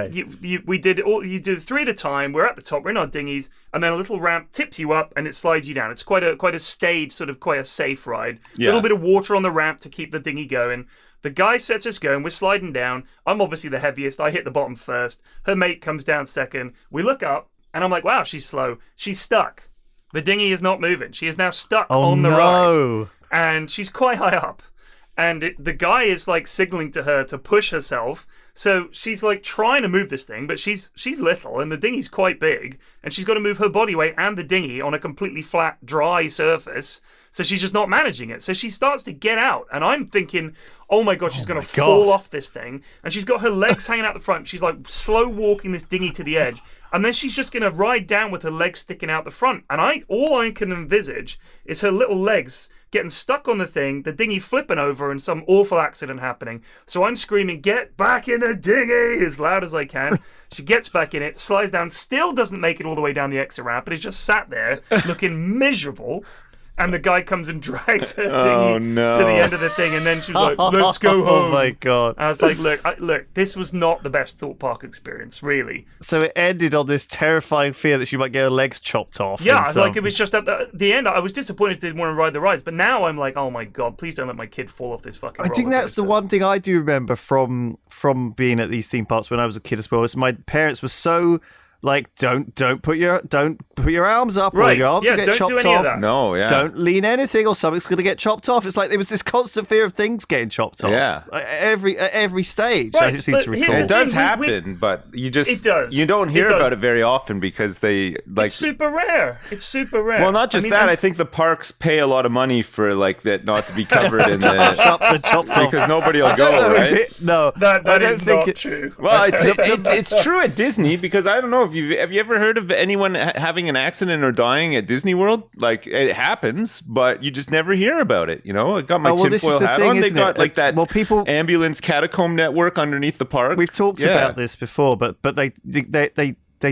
we did you do 3 at a time. We're at the top. We're in our dinghies, and then a little ramp tips you up, and it slides you down. It's quite a staid, sort of quite a safe ride. A little bit of water on the ramp to keep the dinghy going. The guy sets us going. We're sliding down. I'm obviously the heaviest. I hit the bottom first. Her mate comes down second. We look up, and I'm like, wow, she's slow. She's stuck. The dinghy is not moving. She is now stuck on the ride. And she's quite high up. and the guy is like signaling to her to push herself. So she's like trying to move this thing, but she's little and the dinghy's quite big, and she's got to move her body weight and the dinghy on a completely flat, dry surface. So she's just not managing it. So she starts to get out, and I'm thinking, oh my god, she's going to fall off this thing. And she's got her legs hanging out the front. She's like slow walking this dinghy to the edge, and then she's just going to ride down with her legs sticking out the front. And all I can envisage is her little legs getting stuck on the thing, the dinghy flipping over, and some awful accident happening. So I'm screaming, "Get back in the dinghy!" as loud as I can. She gets back in it, slides down, still doesn't make it all the way down the exit ramp, but is just sat there looking miserable. And the guy comes and drags her dinghy to the end of the thing, and then she was like, "Let's go home." Oh my god! I was like, "Look, this was not the best Thorpe Park experience, really." So it ended on this terrifying fear that she might get her legs chopped off. Yeah, like it was just at the end. I was disappointed they didn't want to ride the rides, but now I'm like, "Oh my god, please don't let my kid fall off this fucking." I think that's the one thing I do remember from being at these theme parks when I was a kid as well. Is my parents were so. Like don't put your arms up or your arms will get chopped off. No, yeah. Don't lean anything or something's going to get chopped off. It's like there was this constant fear of things getting chopped off. Yeah. At every stage. Right, I seem to recall. It does happen, but you just you don't hear about it very often because they like it's super rare. It's super rare. Well, not just that. I think the parks pay a lot of money for like that not to be covered in the chopped off because nobody will go, right? That is not true. Well, it's true at Disney because I don't know if have you ever heard of anyone having an accident or dying at Disney World? Like it happens, but you just never hear about it. You know, I got my tinfoil hat on. They got like that ambulance catacomb network underneath the park. We've talked about this before, but they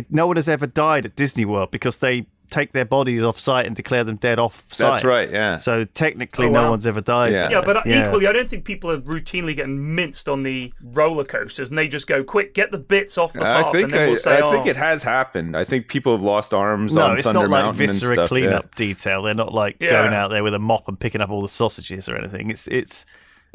no one has ever died at Disney World because they take their bodies off site and declare them dead off site. That's right, yeah. So technically no one's ever died. Yeah, but equally, I don't think people are routinely getting minced on the roller coasters and they just go, quick, get the bits off the path and then we'll say, I think it has happened. I think people have lost arms on Thunder Mountain and stuff. No, it's not like viscera cleanup detail. They're not like going out there with a mop and picking up all the sausages or anything.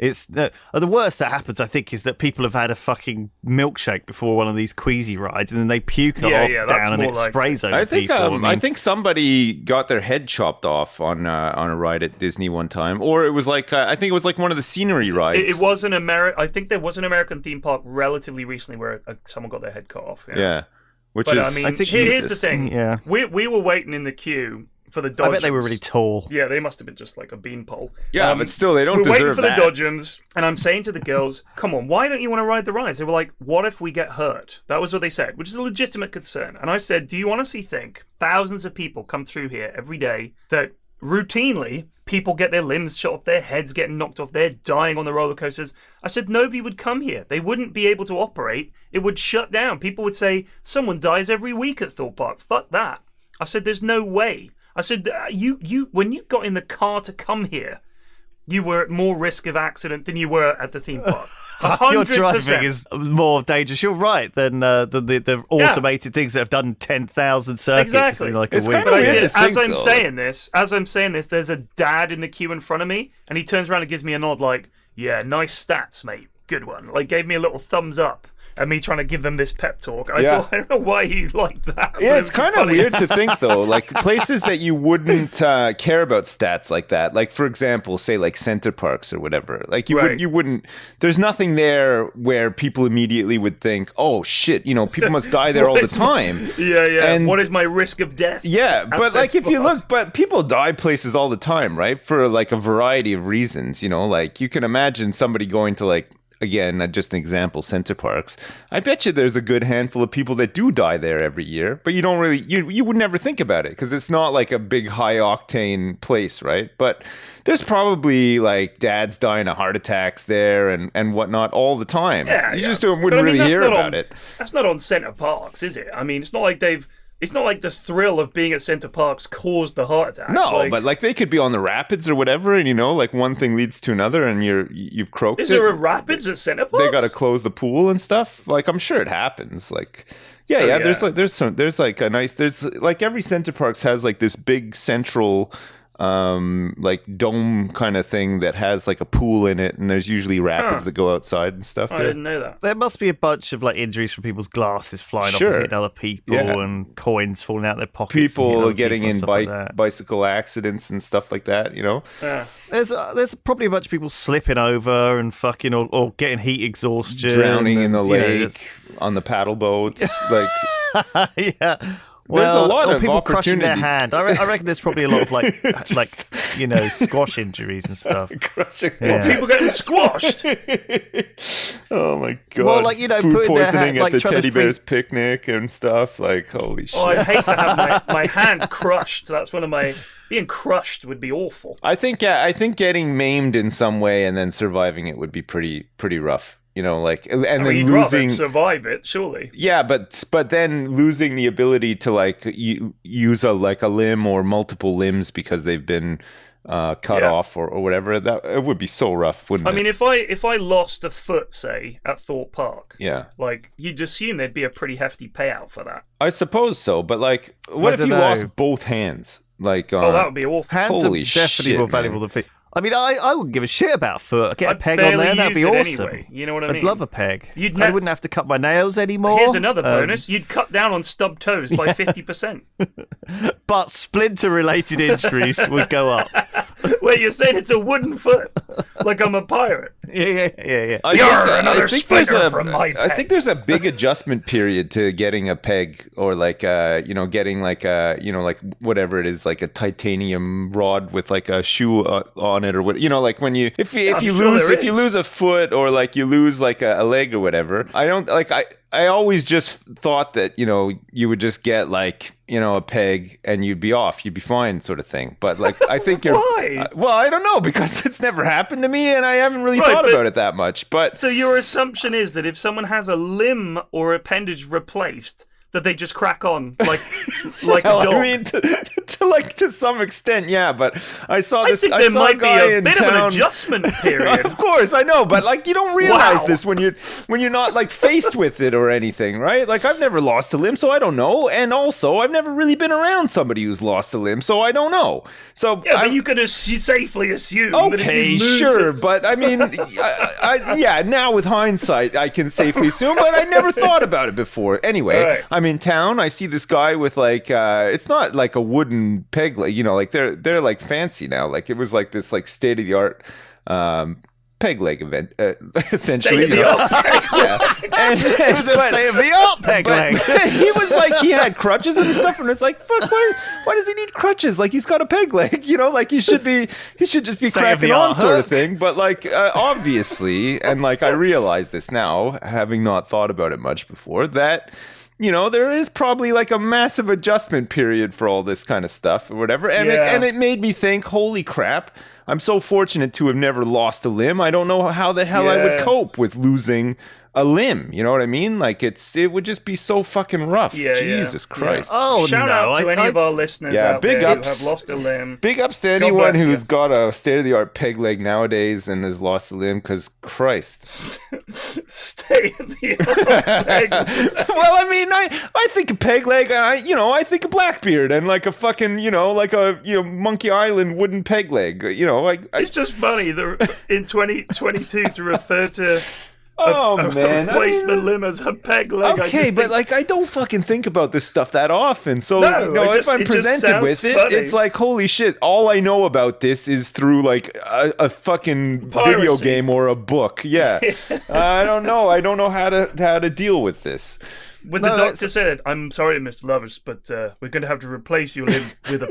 It's the worst that happens, I think, is that people have had a fucking milkshake before one of these queasy rides, and then they puke it down and it sprays over people. I think somebody got their head chopped off on a ride at Disney one time, or it was like I think it was like one of the scenery rides. It was an I think there was an American theme park relatively recently where someone got their head cut off. Yeah. I mean, here's the thing. Yeah. We were waiting in the queue for the Dodgems. I bet they were really tall. Yeah, they must have been just like a beanpole. Yeah, but still, they don't deserve that. We're waiting for the Dodgems, and I'm saying to the girls, come on, why don't you want to ride the rides? They were like, what if we get hurt? That was what they said, which is a legitimate concern. And I said, do you honestly think thousands of people come through here every day that routinely people get their limbs shot off, their heads getting knocked off, they're dying on the roller coasters? I said, nobody would come here. They wouldn't be able to operate. It would shut down. People would say, someone dies every week at Thorpe Park. Fuck that. I said, there's no way. I said, you when you got in the car to come here, you were at more risk of accident than you were at the theme park. 100%. Your driving is more dangerous. You're right than the automated things that have done 10,000 circuits in like a week. But as I'm saying this, there's a dad in the queue in front of me, and he turns around and gives me a nod like, "Yeah, nice stats, mate. Good one." Like gave me a little thumbs up. And me trying to give them this pep talk. I don't know why he liked that. Yeah, it's kind of weird to think, though. Like, places that you wouldn't care about stats like that. Like, for example, say, like, Center Parks or whatever. Like, you wouldn't... There's nothing there where people immediately would think, oh, shit, people must die there all the time. Yeah. And what is my risk of death? Yeah, but, like, if you look... But people die places all the time, right? For, like, a variety of reasons, Like, you can imagine somebody going to, like... Again, just an example, Center Parks. I bet you there's a good handful of people that do die there every year, but you don't really, you would never think about it because it's not like a big high octane place, right? But there's probably like dads dying of heart attacks there and whatnot all the time. Yeah, you just wouldn't really hear about it. That's not on Center Parks, is it? I mean, it's not like it's not like the thrill of being at Center Parks caused the heart attack. No, but like they could be on the rapids or whatever, and like one thing leads to another, and you've croaked it. Is there a rapids at Center Parks? They got to close the pool and stuff. Like I'm sure it happens. Like, there's like a nice. There's like every Center Parks has like this big central like dome kind of thing that has like a pool in it, and there's usually rapids that go outside and stuff. I didn't know that. There must be a bunch of like injuries from people's glasses flying off and hitting other people, and coins falling out their pockets. People getting in like bicycle accidents and stuff like that. You know, there's probably a bunch of people slipping over and fucking or getting heat exhaustion, drowning in the lake on the paddle boats, like yeah. There's a lot of people crushing their opportunity. hand. I reckon there's probably a lot of like squash injuries and stuff. People getting squashed. Oh my god! Well, like food putting their poisoning hand, at like, the trying to teddy bear's picnic and stuff. Like holy shit! Oh, I'd hate to have my hand crushed. That's one of my being crushed would be awful. I think getting maimed in some way and then surviving it would be pretty rough. You know, like, and then you'd losing rather survive it, surely. Yeah, but then losing the ability to like use a limb or multiple limbs because they've been cut off or whatever, that it would be so rough, wouldn't it? I mean, if I lost a foot, say, at Thorpe Park, like you'd assume there'd be a pretty hefty payout for that. I suppose so, but like, what if you lost both hands? Like, that would be awful. Hands holy are definitely shit, more valuable than feet. I mean, I wouldn't give a shit about a foot. Get a peg on there, that'd be awesome. Anyway, you know what I mean? I'd love a peg. I wouldn't have to cut my nails anymore. Here's another bonus. You'd cut down on stub toes by 50%. But splinter-related injuries would go up. Wait, you're saying it's a wooden foot? Like I'm a pirate? Yeah. Another splinter from my peg. I think there's a big adjustment period to getting a peg or like, getting like a, like whatever it is, like a titanium rod with like a shoe on it or what, like when you, if you lose a foot or like you lose like a leg or whatever, I always just thought that, you would just get like, a peg and you'd be off, you'd be fine sort of thing. But like, I think you're... Why? Well, I don't know, because it's never happened to me and I haven't really thought about it that much. But so your assumption is that if someone has a limb or appendage replaced, that they just crack on like a dog. I mean, to some extent, yeah. But I saw this. I think there might be a bit of an town. Adjustment period. Of course, I know, but like you don't realize this when you're not like faced with it or anything, right? Like I've never lost a limb, so I don't know, and also I've never really been around somebody who's lost a limb, so I don't know. So but you could safely assume. Okay, that sure, but I mean, now with hindsight, I can safely assume, but I never thought about it before. Anyway. Right. I'm in town. I see this guy with like it's not like a wooden peg, like like they're like fancy now. Like it was like this like state of the art peg leg event, essentially. State of the art peg leg. It was a state of the art peg leg. He was like he had crutches and stuff, and it's like fuck. Why does he need crutches? Like he's got a peg leg, like he should just be cracking on sort of thing. But like obviously, and like I realize this now, having not thought about it much before, that. There is probably like a massive adjustment period for all this kind of stuff or whatever. And it made me think, holy crap, I'm so fortunate to have never lost a limb. I don't know how the hell I would cope with losing a limb. You know what I mean? Like it would just be so fucking rough. Jesus Christ. Oh, shout out to any of our listeners out there who have lost a limb. Big ups to anyone who's got a state-of-the-art peg leg nowadays and has lost a limb, because Christ. State-of-the-art peg leg. Well, I mean, I think a peg leg, I think a Blackbeard and like a fucking, like a, Monkey Island wooden peg leg, It's just funny that in 2022 to refer to man, replacement limb as a peg leg. Okay, but like I don't fucking think about this stuff that often. So if I'm presented with it, it's like holy shit. All I know about this is through like a fucking video game or a book. Yeah, I don't know. I don't know how to deal with this. When the doctor said, "I'm sorry, Mr. Lovers, but we're going to have to replace your limb with a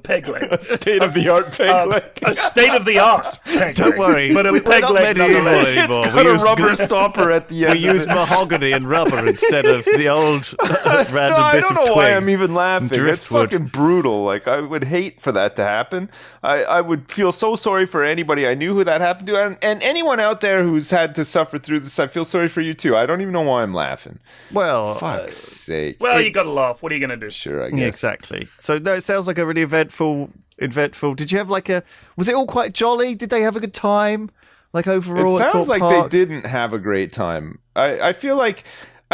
peg leg, a state-of-the-art peg leg, a state-of-the-art peg leg." Don't worry, but a peg leg anymore. It's got a rubber stopper at the end. We use mahogany and rubber instead of the old random bit of I don't know twig. why I'm even laughing. It's Driftwood. fucking brutal. Like I would hate for that to happen. I would feel so sorry for anybody I knew who that happened to, and anyone out there who's had to suffer through this. I feel sorry for you too. I don't even know why I'm laughing. Well, fuck's sake. Well, you got to laugh. What are you going to do? Sure, I guess. Yeah, exactly. So no, it sounds like a really eventful. Did you have like was it all quite jolly? Did they have a good time? Like overall, it sounds at Thorpe like Park? they didn't have a great time. I feel like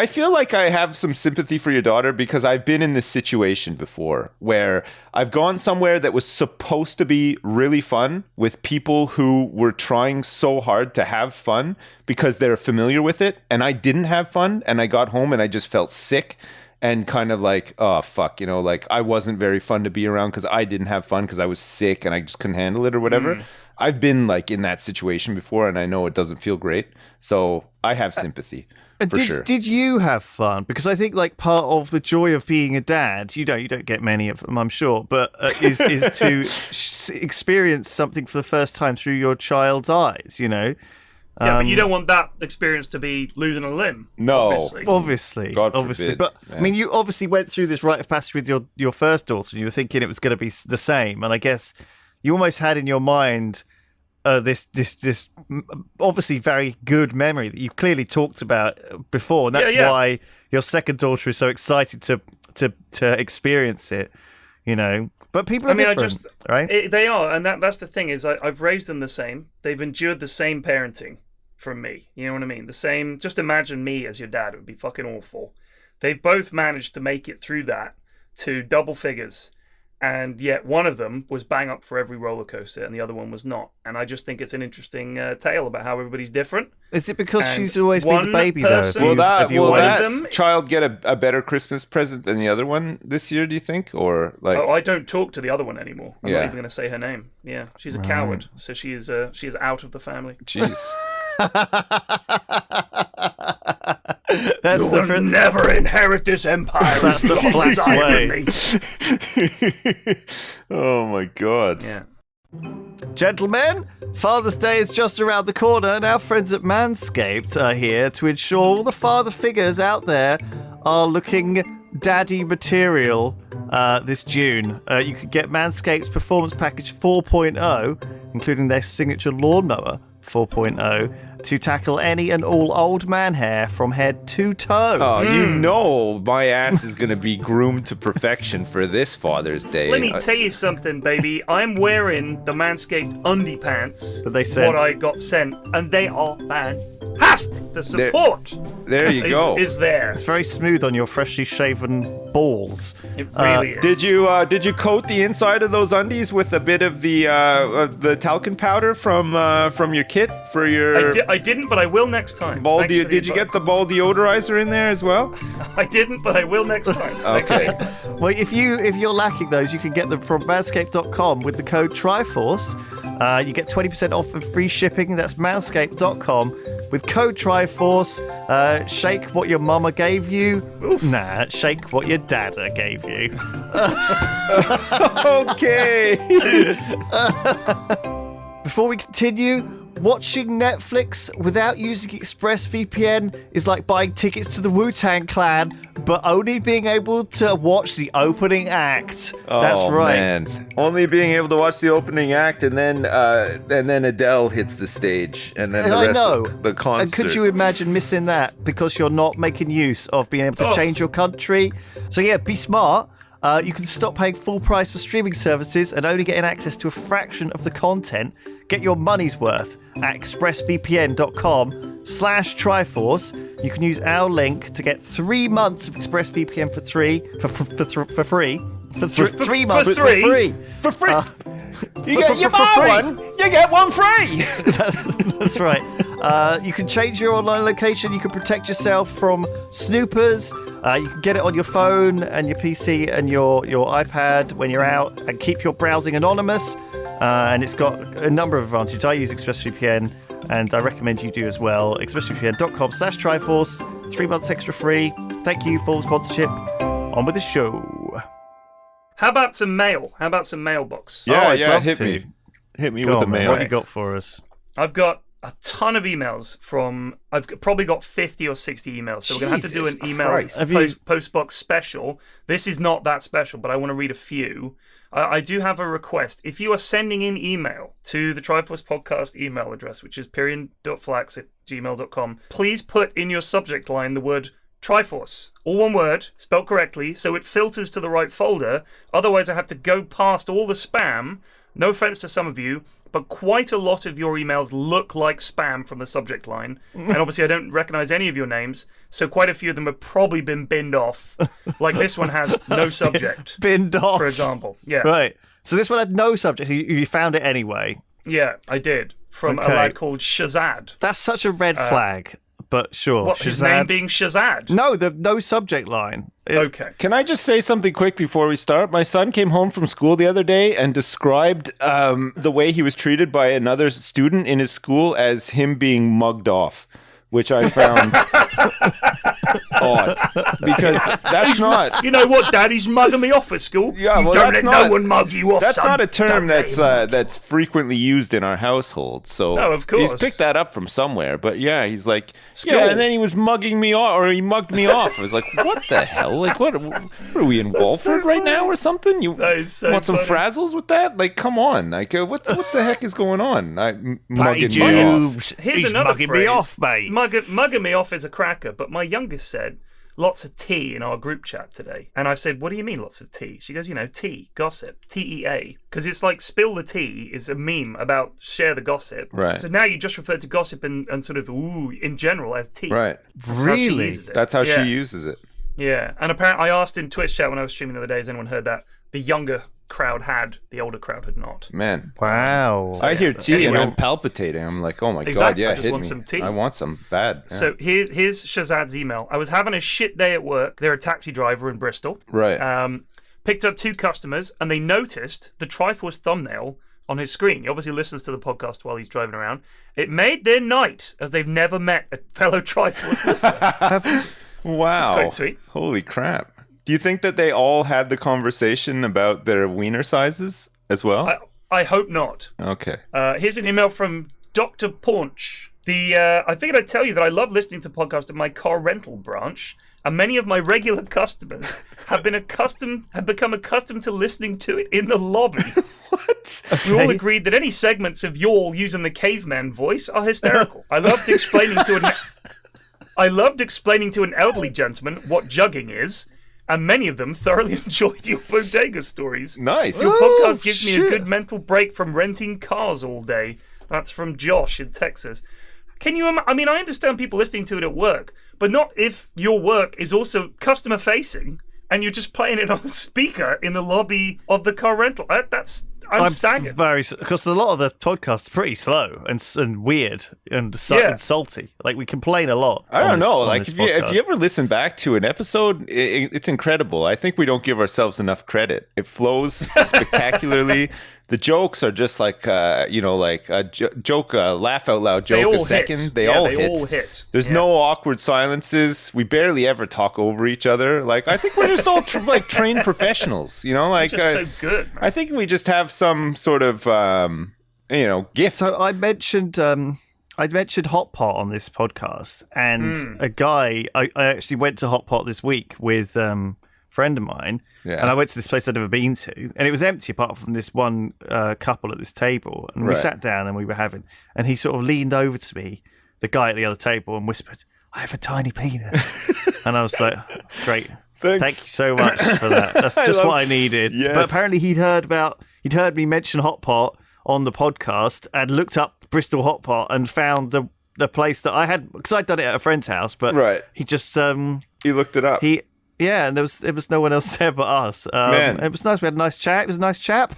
I feel like I have some sympathy for your daughter because I've been in this situation before where I've gone somewhere that was supposed to be really fun with people who were trying so hard to have fun because they're familiar with it, and I didn't have fun, and I got home and I just felt sick and kind of like, oh fuck, like I wasn't very fun to be around because I didn't have fun because I was sick and I just couldn't handle it or whatever. I've been like in that situation before, and I know it doesn't feel great, so I have sympathy. Did you have fun? Because I think like part of the joy of being a dad, you don't get many of them, I'm sure, but is to experience something for the first time through your child's eyes. Yeah, but you don't want that experience to be losing a limb. No, obviously, God obviously. forbid, but man. I mean, you obviously went through this rite of passage with your first daughter, and you were thinking it was going to be the same. And I guess you almost had in your mind this obviously very good memory that you clearly talked about before, and that's why your second daughter is so excited to experience it. But people are different, right? They are, and that's the thing is I've raised them the same. They've endured the same parenting from me. You know what I mean? The same. Just imagine me as your dad. It would be fucking awful. They've both managed to make it through that to double figures. And yet one of them was bang up for every roller coaster and the other one was not. And I just think it's an interesting tale about how everybody's different. Is it because she's always been the baby, though? Will that child get a better Christmas present than the other one this year, do you think? Or like? Oh, I don't talk to the other one anymore. I'm not even going to say her name. Yeah, she's a coward. So she is out of the family. Jeez. You will never inherit this empire. That's the flat way. Oh my god. Yeah. Gentlemen, Father's Day is just around the corner, and our friends at Manscaped are here to ensure all the father figures out there are looking daddy material this June. You could get Manscaped's Performance Package 4.0, including their signature lawnmower 4.0, to tackle any and all old man hair from head to toe. Oh, my ass is going to be groomed to perfection for this Father's Day. Let me tell you something, baby. I'm wearing the Manscaped undie pants. That they sent. What I got sent, and they are fantastic. The support is there. It's very smooth on your freshly shaven balls. It really is. Did you coat the inside of those undies with a bit of the talcum powder from your kit for your? I didn't, but I will next time. Did you get the ball deodorizer in there as well? I didn't, but I will next time. Okay. Well, if you're lacking those, you can get them from manscaped.com with the code Triforce. You get 20% off and free shipping. That's manscaped.com with code Triforce. Shake what your mama gave you. Oof. Nah, shake what your dada gave you. Okay. Before we continue, watching Netflix without using ExpressVPN is like buying tickets to the Wu-Tang Clan, but only being able to watch the opening act. That's right. Man. Only being able to watch the opening act, and then Adele hits the stage, and then the rest of the concert. And could you imagine missing that because you're not making use of being able to change your country? So yeah, be smart. You can stop paying full price for streaming services and only getting access to a fraction of the content. Get your money's worth at expressvpn.com/Triforce. You can use our link to get 3 months of ExpressVPN for free. For free. For 3 months for free. For free. You buy one, you get one free. That's right. You can change your online location. You can protect yourself from snoopers. You can get it on your phone and your PC and your iPad when you're out, and keep your browsing anonymous. And it's got a number of advantages. I use ExpressVPN, and I recommend you do as well. ExpressVPN.com/Triforce. 3 months extra free. Thank you for the sponsorship. On with the show. How about some mail? How about some mailbox? Yeah, hit me with a mail. What you got for us? I've got a ton of emails from. I've probably got 50 or 60 emails, so we're gonna have to do an email postbox special. This is not that special, but I want to read a few. I do have a request. If you are sending in email to the Triforce Podcast email address, which is pyrion.flax@gmail.com, please put in your subject line the word Triforce, all one word, spelled correctly, so it filters to the right folder. Otherwise, I have to go past all the spam No offense to some of you, but quite a lot of your emails look like spam from the subject line. And obviously I don't recognize any of your names, so quite a few of them have probably been binned off. Like this one has no subject. Binned off. For example. Yeah. Right. So this one had no subject. You found it anyway. Yeah, I did. From a lad called Shazad. That's such a red flag, but sure. What, his name being Shazad? No, no subject line. Okay. Can I just say something quick before we start? My son came home from school the other day and described the way he was treated by another student in his school as him being mugged off, which I found odd. Because that's not... You know what, Dad? He's mugging me off at school. Yeah, you well, don't let no one mug you off, That's son. not a term Don't that's frequently used in our household. So no, of course. He's picked that up from somewhere. But yeah, he's like, School. yeah, and then he was mugging me off, or he mugged me off. I was like, what the hell? Like, what are we in Walford right now or something? You want some frazzles with that? Like, come on. Like, what the heck is going on? Mugging me off. Here's He's another mugging phrase. me off, mate. Mugging me off is a cracker, but my youngest said, lots of tea in our group chat today. And I said, what do you mean lots of tea? She goes, tea, gossip, TEA. Because it's like spill the tea is a meme about share the gossip. Right. So now you just refer to gossip and sort of, in general as tea. Right. Really? That's how she uses it. Yeah. And apparently I asked in Twitch chat when I was streaming the other day, has anyone heard that? The younger crowd had, the older crowd had not. Man. Wow. I hear tea anyway. and I'm palpitating. I'm like, oh my Exactly. God, yeah, I just hit want me. some tea. I want some bad. Yeah. So here's Shazad's email. I was having a shit day at work. They're a taxi driver in Bristol. Right. Picked up 2 customers and they noticed the Triforce thumbnail on his screen. He obviously listens to the podcast while he's driving around. It made their night as they've never met a fellow Triforce listener. Wow. That's quite sweet. Holy crap. Do you think that they all had the conversation about their wiener sizes as well? I hope not. Okay. Here's an email from Dr. Paunch. I figured I'd tell you that I love listening to podcasts at my car rental branch, and many of my regular customers have become accustomed to listening to it in the lobby. What? We all agreed that any segments of y'all using the caveman voice are hysterical. I loved explaining to an elderly gentleman what jugging is, and many of them thoroughly enjoyed your bodega stories. Nice. Your podcast gives me a good mental break from renting cars all day. That's from Josh in Texas. Can you? I mean, I understand people listening to it at work, but not if your work is also customer facing and you're just playing it on a speaker in the lobby of the car rental. I'm staggered. Because a lot of the podcasts are pretty slow and weird and salty. Like, we complain a lot. I don't know. Like, if you ever listen back to an episode, it's incredible. I think we don't give ourselves enough credit. It flows spectacularly. The jokes are just like, like a joke, a laugh out loud joke a second. They all hit. There's no awkward silences. We barely ever talk over each other. Like, I think we're just all trained professionals. Like, just so good. Man. I think we just have some sort of, gift. So I mentioned Hotpot on this podcast, and a guy. I actually went to Hotpot this week with friend of mine, and I went to this place I'd never been to, and it was empty apart from this one couple at this table, and we sat down and we were having, and he sort of leaned over to me, the guy at the other table, and whispered, "I have a tiny penis," and I was like, "Great, thanks. Thank you so much for that. That's just what I needed." Yes. But apparently he'd heard me mention Hotpot on the podcast and looked up Bristol Hotpot and found the place that I had, because I'd done it at a friend's house, but he just he looked it up. And there was no one else there but us. Man. It was nice. We had a nice chat. It was a nice chap.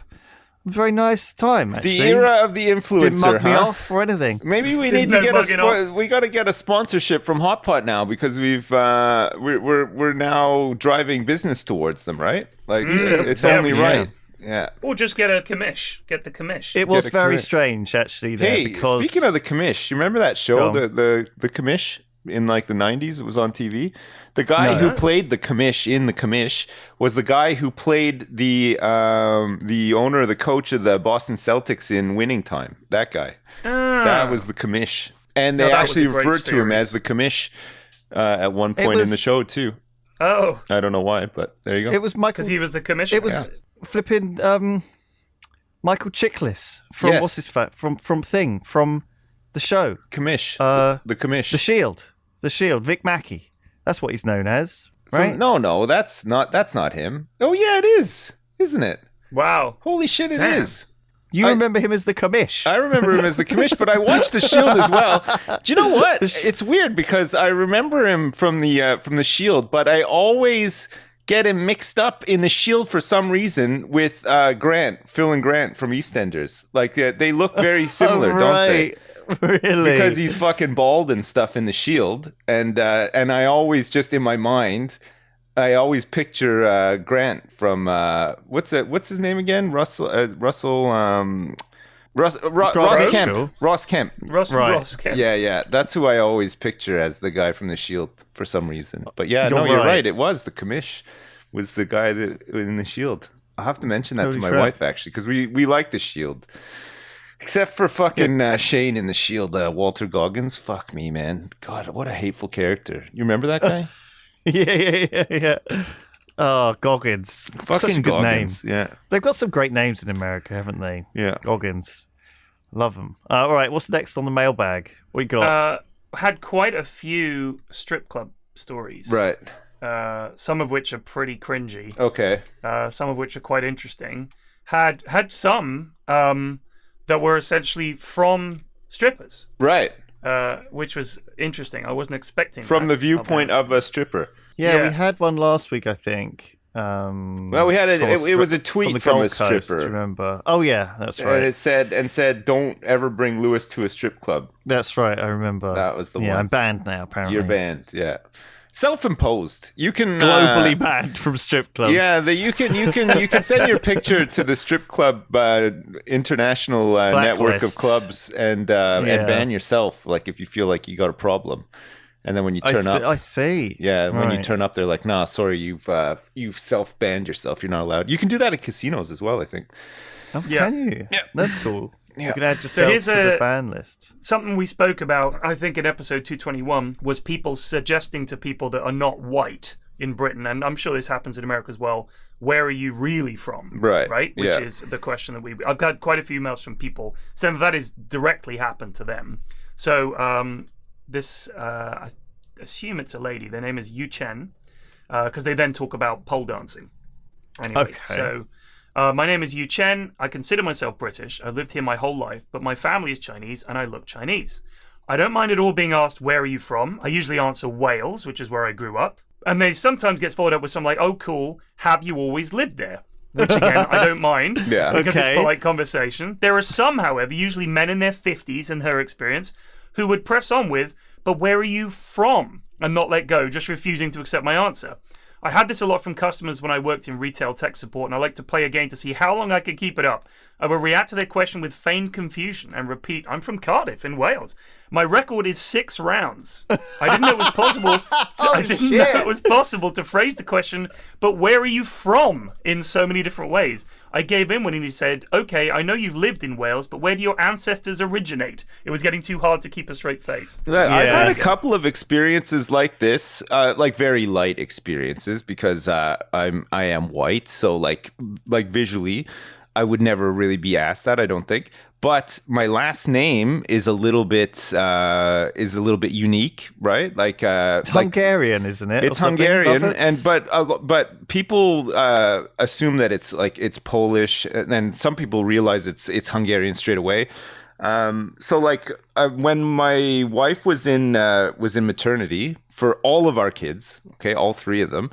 Very nice time, actually. The era of the influencer, Didn't mug me off or anything. Maybe we need to get we got to get a sponsorship from Hotpot now, because we're now driving business towards them, right? Like it's only right. Yeah. Or just get a commish. Get the commish. It was very strange, actually. Because speaking of the commish, you remember that show, the commish? In like the 90s, it was on TV. The guy who played the commish in the commish was the guy who played the owner, the coach of the Boston Celtics in Winning Time. That guy. That was the commish. And they actually referred to him as the commish at one point in the show too. Oh. I don't know why, but there you go. It was Michael. Because he was the commissioner. It was flipping Michael Chiklis from what's his from Thing, from the show. Commish. The commish. The Shield. Vic Mackey. That's what he's known as, right? No, that's not him. Oh yeah, it is, isn't it? Wow. Holy shit, it is. You remember him as the commish. I remember him as the commish, but I watched The Shield as well. Do you know what? It's weird because I remember him from the Shield, but I always get him mixed up in the Shield for some reason with Phil and Grant from EastEnders. Like they look very similar, don't they? Really? Because he's fucking bald and stuff in the Shield, and I always just in my mind, I always picture Grant from what's his name again? Ross Kemp. Ross Kemp. Ross Kemp. Yeah. That's who I always picture as the guy from the Shield for some reason. But yeah, you're right. It was the commish was the guy that in the Shield. I'll have to mention that to my wife actually because we like the Shield. Except for fucking Shane in the Shield, Walter Goggins. Fuck me, man. God, what a hateful character. You remember that guy? Yeah. Oh, Goggins. Fucking such a good Goggins. name. Yeah. They've got some great names in America, haven't they? Yeah. Goggins. Love them. All right, what's next on the mailbag? What you got? Had quite a few strip club stories. Right. Some of which are pretty cringy. Okay. Some of which are quite interesting. Had some that were essentially from strippers. Right. Which was interesting. I wasn't expecting from that, the viewpoint of a stripper. Yeah, we had one last week, I think. Well, we had it was a tweet from a stripper. Coast, do you remember? Oh yeah, that's right. And it said, "Don't ever bring Lewis to a strip club." That's right. I remember. That was the one. Yeah, I'm banned now. Apparently, you're banned. Yeah, self-imposed. You can globally banned from strip clubs. Yeah, you can send your picture to the strip club international network of clubs and ban yourself. Like if you feel like you got a problem. And then when you turn up, I see. Yeah, when you turn up, they're like, "Nah, sorry, you've self-banned yourself. You're not allowed." You can do that at casinos as well, I think. Oh, can you? Yeah, that's cool. Yeah. You can add yourself to the ban list. Something we spoke about, I think, in episode 221 was people suggesting to people that are not white in Britain, and I'm sure this happens in America as well. Where are you really from? Right. Which is the question that I've got quite a few emails from people saying that has directly happened to them. So. This, I assume it's a lady. Their name is Yu Chen, because they then talk about pole dancing. Anyway, so my name is Yu Chen. I consider myself British. I've lived here my whole life, but my family is Chinese and I look Chinese. I don't mind at all being asked, where are you from? I usually answer Wales, which is where I grew up. And they sometimes get followed up with something like, oh, cool, have you always lived there? Which, again, I don't mind, because it's polite conversation. There are some, however, usually men in their 50s in her experience, who would press on with, but where are you from? And not let go, just refusing to accept my answer. I had this a lot from customers when I worked in retail tech support, and I like to play a game to see how long I can keep it up. I will react to their question with feigned confusion and repeat, I'm from Cardiff in Wales. My record is 6 rounds. I didn't know it was possible. I didn't know it was possible to phrase the question, but where are you from, in so many different ways. I gave in when he said, okay, I know you've lived in Wales, but where do your ancestors originate? It was getting too hard to keep a straight face. I've had a couple of experiences like this, like very light experiences, because I am white, so like visually, I would never really be asked that, I don't think. But my last name is a little bit unique, right? Like it's Hungarian, isn't it? It's Hungarian, but people assume that it's Polish, and then some people realize it's Hungarian straight away. So like when my wife was in maternity for all of our kids, okay, all 3 of them.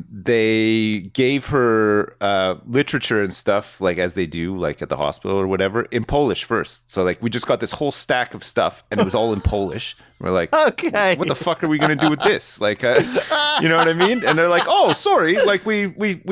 They gave her literature and stuff, like as they do, like at the hospital or whatever, in Polish first. So like we just got this whole stack of stuff, and it was all in Polish. We're like, okay, what the fuck are we gonna do with this? Like, you know what I mean? And they're like, oh, sorry, like we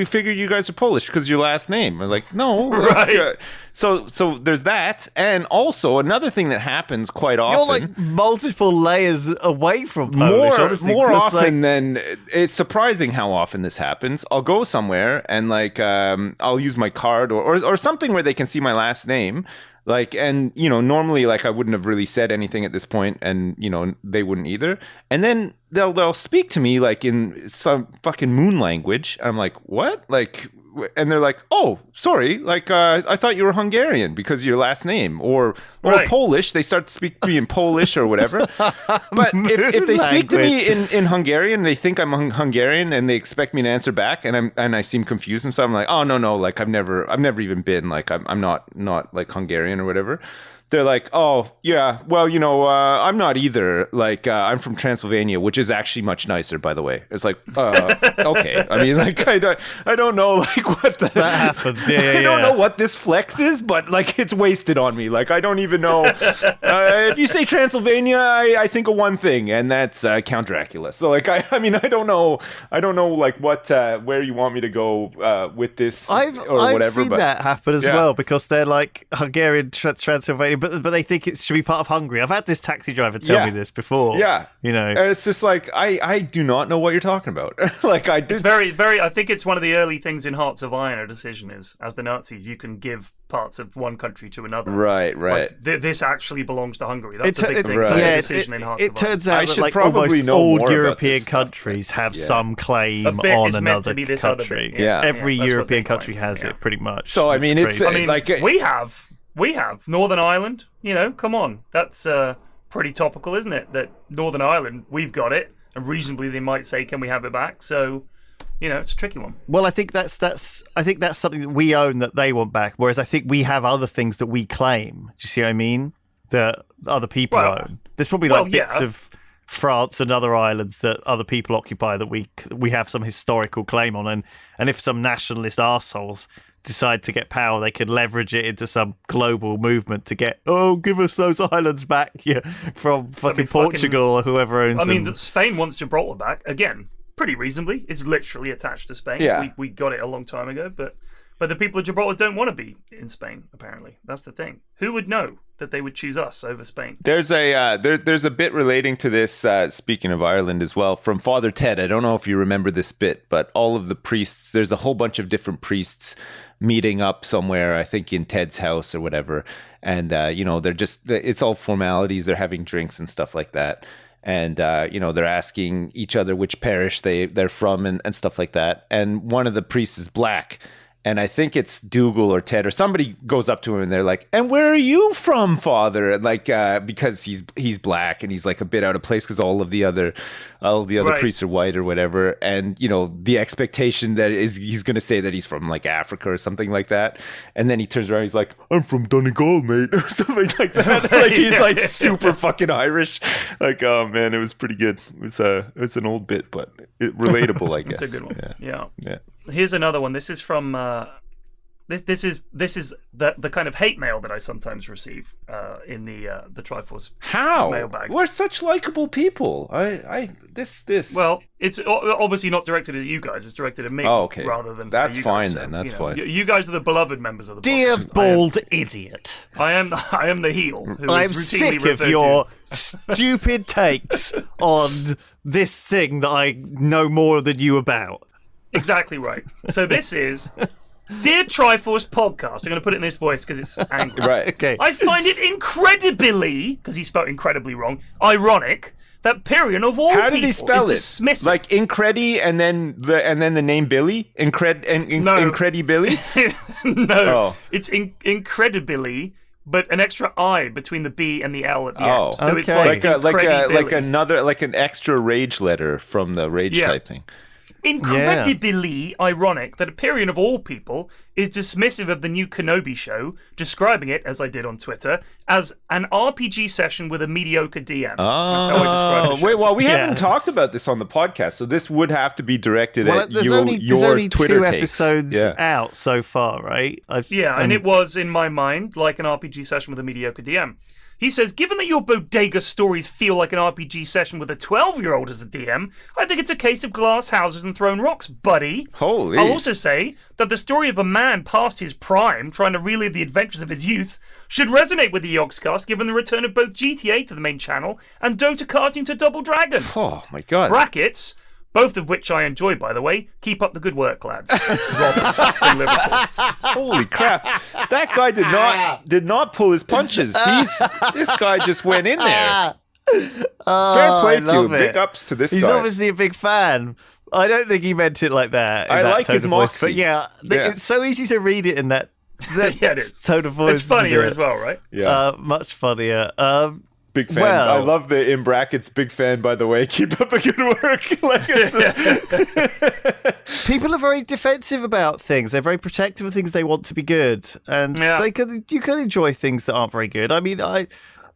figured you guys are Polish because your last name. We're like, no, right. So there's that, and also another thing that happens quite often. You're like multiple layers away from Polish. More often than it's surprising how often this happens. I'll go somewhere and like I'll use my card or something where they can see my last name. Like, and normally like I wouldn't have really said anything at this point, and they wouldn't either. And then they'll speak to me like in some fucking moon language. I'm like, what? Like, and they're like, oh, sorry, like I thought you were Hungarian because of your last name, or Right. Polish. They start to speak to me in Polish or whatever. But if they speak to me in Hungarian, they think I'm Hungarian, and they expect me to answer back, and I seem confused and stuff. I'm like, oh no, like I've never even been, like I'm not like Hungarian or whatever. They're like, oh, yeah, well, I'm not either. Like, I'm from Transylvania, which is actually much nicer, by the way. It's like, okay. I mean, like, I don't know, like, what that happens. Yeah, I don't know what this flex is, but, like, it's wasted on me. Like, I don't even know. If you say Transylvania, I think of one thing, and that's Count Dracula. So, like, I mean, I don't know, like, what, where you want me to go with this I've seen that happen as well, because they're, like, Hungarian Transylvania, but they think it should be part of Hungary. I've had this taxi driver tell me this before. Yeah, and it's just like I do not know what you're talking about. Like I did. It's very, very. I think it's one of the early things in Hearts of Iron. A decision is, as the Nazis, you can give parts of one country to another. Right. Like, this actually belongs to Hungary. That's a big thing. Right. That's a decision in Hearts of Iron. It turns out that like almost all European countries have some claim on another country. Every European country has it pretty much. So I mean, it's like we have Northern Ireland. Come on, that's pretty topical, isn't it? That Northern Ireland, we've got it, and reasonably they might say, "Can we have it back?" So, it's a tricky one. Well, I think that's something that we own that they want back. Whereas I think we have other things that we claim. Do you see what I mean? That other people own. There's probably bits of France and other islands that other people occupy that we have some historical claim on, and if some nationalist arseholes decide to get power, they could leverage it into some global movement to get, give us those islands back from Portugal or whoever owns them. I mean, Spain wants Gibraltar back, again, pretty reasonably. It's literally attached to Spain. Yeah. We got it a long time ago, but the people of Gibraltar don't want to be in Spain, apparently. That's the thing. Who would know that they would choose us over Spain? There's a bit relating to this, speaking of Ireland as well, from Father Ted. I don't know if you remember this bit, but all of the priests, there's a whole bunch of different priests meeting up somewhere, I think in Ted's house or whatever. And, they're just, it's all formalities. They're having drinks and stuff like that. And, they're asking each other which parish they're from and stuff like that. And one of the priests is black. And I think it's Dougal or Ted or somebody goes up to him and they're like, "And where are you from, Father?" And like, because he's black and he's like a bit out of place because all of the other priests are white or whatever. And the expectation that is he's going to say that he's from like Africa or something like that. And then he turns around, he's like, "I'm from Donegal, mate," or something like that. Like he's like super fucking Irish. Like, oh man, it was pretty good. It's an old bit, but relatable, I guess. It's a good one. Yeah. Here's another one. This is from this is the kind of hate mail that I sometimes receive in the Triforce mailbag. We're such likable people. This. Well, it's obviously not directed at you guys. It's directed at me. Oh, okay. Rather than that's you fine guys. then. That's fine. You guys are the beloved members of the Dear podcast. bald idiot. I am the heel. Who I'm is routinely sick of referred your to. stupid takes on this thing that I know more than you about. Exactly right. So this is Dear Triforce Podcast. I'm going to put it in this voice because it's angry. Right. Okay. I find it incredibly, because he spelled incredibly wrong, ironic that Pyrion of all people How did he spell is it? dismissive. Like Incredi and then the name Billy? No. Incredi Billy? No. It's incredibly, but an extra I between the B and the L at the end. So it's like an extra rage letter from the rage typing. Incredibly ironic that a Pyrion of all people is dismissive of the new Kenobi show, describing it, as I did on Twitter, as an RPG session with a mediocre DM. That's how I describe the show. Wait, well, we haven't talked about this on the podcast, so this would have to be directed at there's your only Twitter two takes. episodes out so far, right? And it was, in my mind, like an RPG session with a mediocre DM. He says, given that your bodega stories feel like an RPG session with a 12-year-old as a DM, I think it's a case of glass houses and thrown rocks, buddy. Holy. I'll also say that the story of a man past his prime trying to relive the adventures of his youth should resonate with the Yogscast given the return of both GTA to the main channel and Dota karting to Double Dragon. Oh, my God. Brackets, both of which I enjoy, by the way. Keep up the good work, lads. Robert from Liverpool. Holy crap. That guy did not pull his punches. This guy just went in there. Fair play I to you. love it. Big ups to this He's guy. obviously a big fan. I don't think he meant it like that. I that like tone his of voice, moxie. but yeah, it's so easy to read it in that Yeah, it is. tone of voice. It's funnier isn't it? as well, right? Yeah. Much funnier. Big fan. Well- I love the in brackets. Big fan, by the way. Keep up the good work. Like it's People are very defensive about things. They're very protective of things they want to be good, and you can enjoy things that aren't very good. I mean, I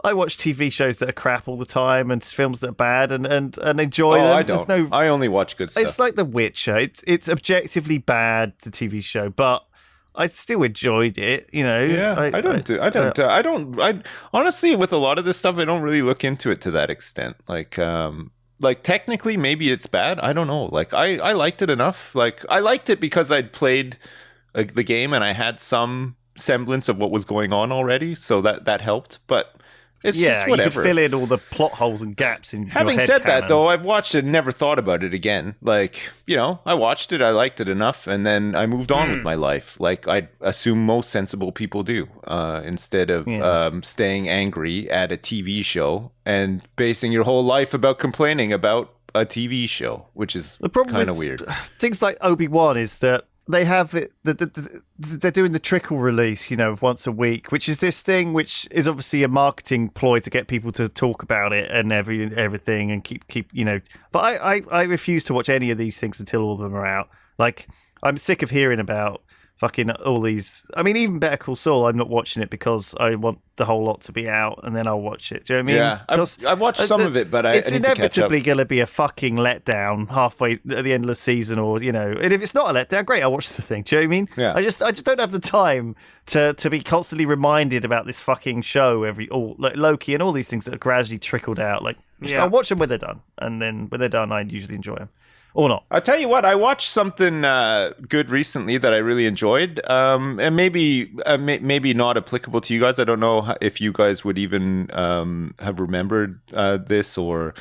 watch TV shows that are crap all the time and films that are bad, and enjoy them. I don't. I only watch good stuff. It's like The Witcher. It's objectively bad, the TV show, but I still enjoyed it. You know. Yeah, I honestly, with a lot of this stuff, I don't really look into it to that extent. Like technically, maybe it's bad. I don't know. Like I liked it enough. Like I liked it because I'd played the game and I had some semblance of what was going on already, so that helped. But it's just whatever. You could fill in all the plot holes and gaps in Having your head said canon. that, though, I've watched it and never thought about it again. Like, you know, I watched it, I liked it enough, and then I moved on with my life. Like I assume most sensible people do, instead of staying angry at a TV show and basing your whole life about complaining about a TV show, which is The problem kind of with weird. things like Obi-Wan is that they have it. They're doing the trickle release, of once a week, which is this thing, which is obviously a marketing ploy to get people to talk about it and everything, and keep. But I refuse to watch any of these things until all of them are out. Like I'm sick of hearing about fucking all these. I mean, even Better Call Saul, I'm not watching it because I want the whole lot to be out and then I'll watch it. Do you know what I mean? Yeah, I've watched some of it, but I it's need to catch up. inevitably going to be a fucking letdown halfway at the end of the season, or and if it's not a letdown, great, I'll watch the thing. Do you know what I mean? Yeah. I just don't have the time to be constantly reminded about this fucking show like Loki and all these things that have gradually trickled out. Like, I'll watch them when they're done, and then when they're done, I usually enjoy them. Or not. I'll tell you what, I watched something good recently that I really enjoyed, and maybe not applicable to you guys. I don't know if you guys would even have remembered this or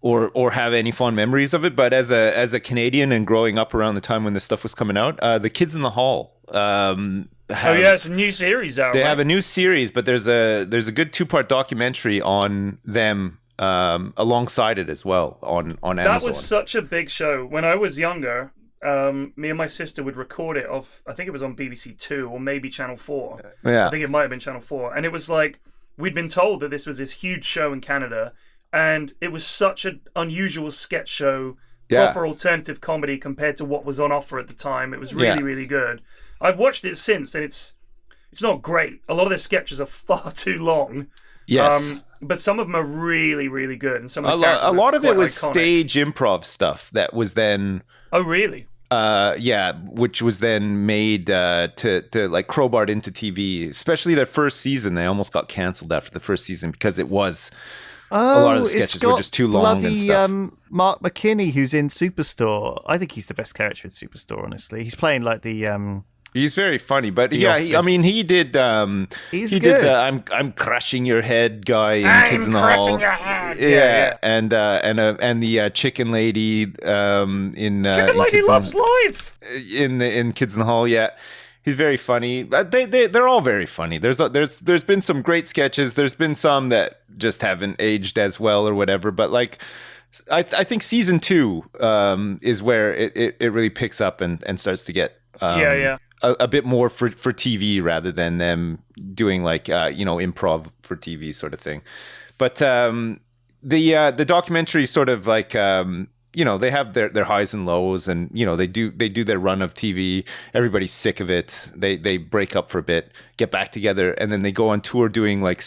have any fond memories of it. But as a Canadian and growing up around the time when this stuff was coming out, The Kids in the Hall. It's a new series out. They have a new series, but there's a good 2-part documentary on them. Alongside it as well on Amazon. That was such a big show. When I was younger, me and my sister would record it off, I think it was on BBC 2 or maybe Channel 4. Yeah. I think it might have been Channel 4. And it was like, we'd been told that this was this huge show in Canada, and it was such an unusual sketch show, proper alternative comedy compared to what was on offer at the time. It was really, really good. I've watched it since, and it's not great. A lot of their sketches are far too long. Yes. But some of them are really, really good, and some of the a lot of it was iconic. stage improv stuff that was then Oh, really? which was then made to like crowbarred into TV. Especially their first season, they almost got canceled after the first season because it was a lot of the sketches were just too long and stuff. Mark McKinney, who's in Superstore. I think he's the best character in Superstore. Honestly, he's playing like the. He's very funny, but he did. He's he good. did the "I'm crushing your head" guy in Kids in the Hall. Crushing your head. Yeah. And the chicken lady in Chicken in Lady Kids loves in, life. in Kids in the Hall. Yeah, he's very funny. They're all very funny. There's been some great sketches. There's been some that just haven't aged as well or whatever. But like, I think season 2 is where it really picks up and starts to get. A bit more for TV rather than them doing like improv for TV sort of thing. But the documentary sort of like they have their highs and lows, and they do their run of TV. Everybody's sick of it. They break up for a bit, get back together, and then they go on tour doing like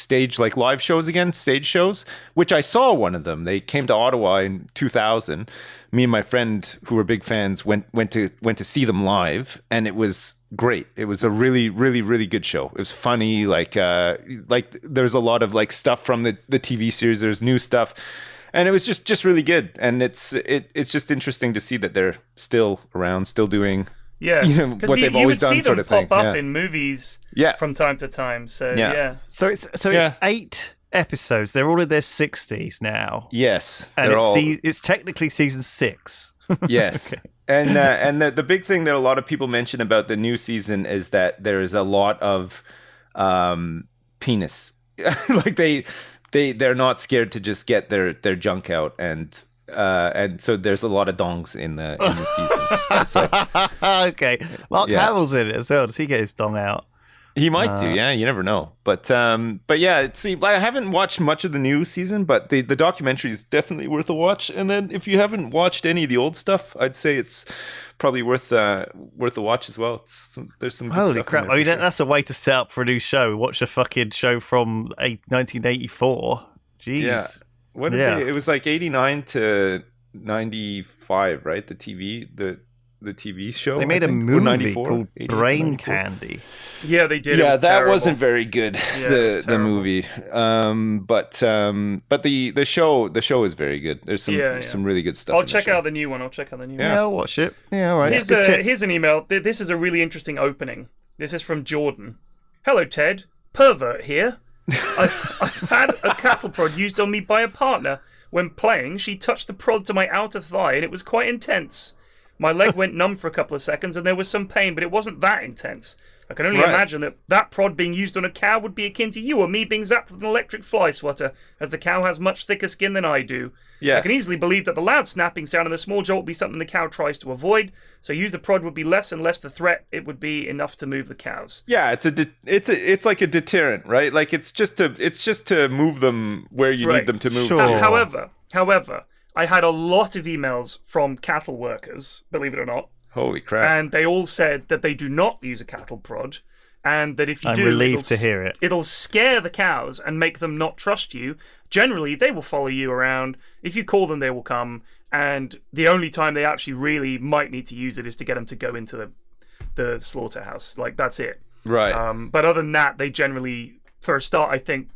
live shows again, stage shows, which I saw one of them. They came to Ottawa in 2000. Me and my friend, who were big fans, went to see them live, and it was great. It was a really, really, really good show. It was funny. Like there's a lot of like stuff from the TV series. There's new stuff, and it was just really good. And it's just interesting to see that they're still around, still doing what they've always done, sort of thing. You would see them pop up in movies from time to time. So So it's 8 episodes. They're all in their 60s now. Yes, and it's technically season 6. Yes. Okay. And the big thing that a lot of people mention about the new season is that there is a lot of penis. Like they they're not scared to just get their junk out, and so there's a lot of dongs in the season. It's like, okay, Mark Hamill's in it as well. Does he get his dong out? He might do, yeah. You never know, but yeah. See, I haven't watched much of the new season, but the documentary is definitely worth a watch. And then if you haven't watched any of the old stuff, I'd say it's probably worth a watch as well. There's some good holy stuff crap! in there I mean, for sure. that's a way to set up for a new show. Watch a fucking show from 1984. Jeez. Yeah. What did they? It was like 89 to 95, right? The TV show. They made a movie called Brain Candy. Yeah, they did. Yeah, that terrible. wasn't very good. Yeah, the movie, but the show is very good. There's some really good stuff. I'll check out the new one. Yeah, I'll watch it. Yeah, all right. Here's an email. This is a really interesting opening. This is from Jordan. Hello, Ted. Pervert here. I've had a cattle prod used on me by a partner. When playing, she touched the prod to my outer thigh, and it was quite intense. My leg went numb for a couple of seconds, and there was some pain, but it wasn't that intense. I can only imagine that prod being used on a cow would be akin to you or me being zapped with an electric fly swatter, as the cow has much thicker skin than I do. Yes. I can easily believe that the loud snapping sound and the small jolt would be something the cow tries to avoid, so use the prod would be less and less the threat. It would be enough to move the cows. Yeah, it's like a deterrent, right? Like it's just to move them where you need them to move. Sure. However, I had a lot of emails from cattle workers, believe it or not. Holy crap. And they all said that they do not use a cattle prod, and that if you I'm do, relieved to hear it. It'll scare the cows and make them not trust you. Generally, they will follow you around. If you call them, they will come. And the only time they actually really might need to use it is to get them to go into the slaughterhouse. Like, that's it. Right. But other than that, they generally, for a start, I think,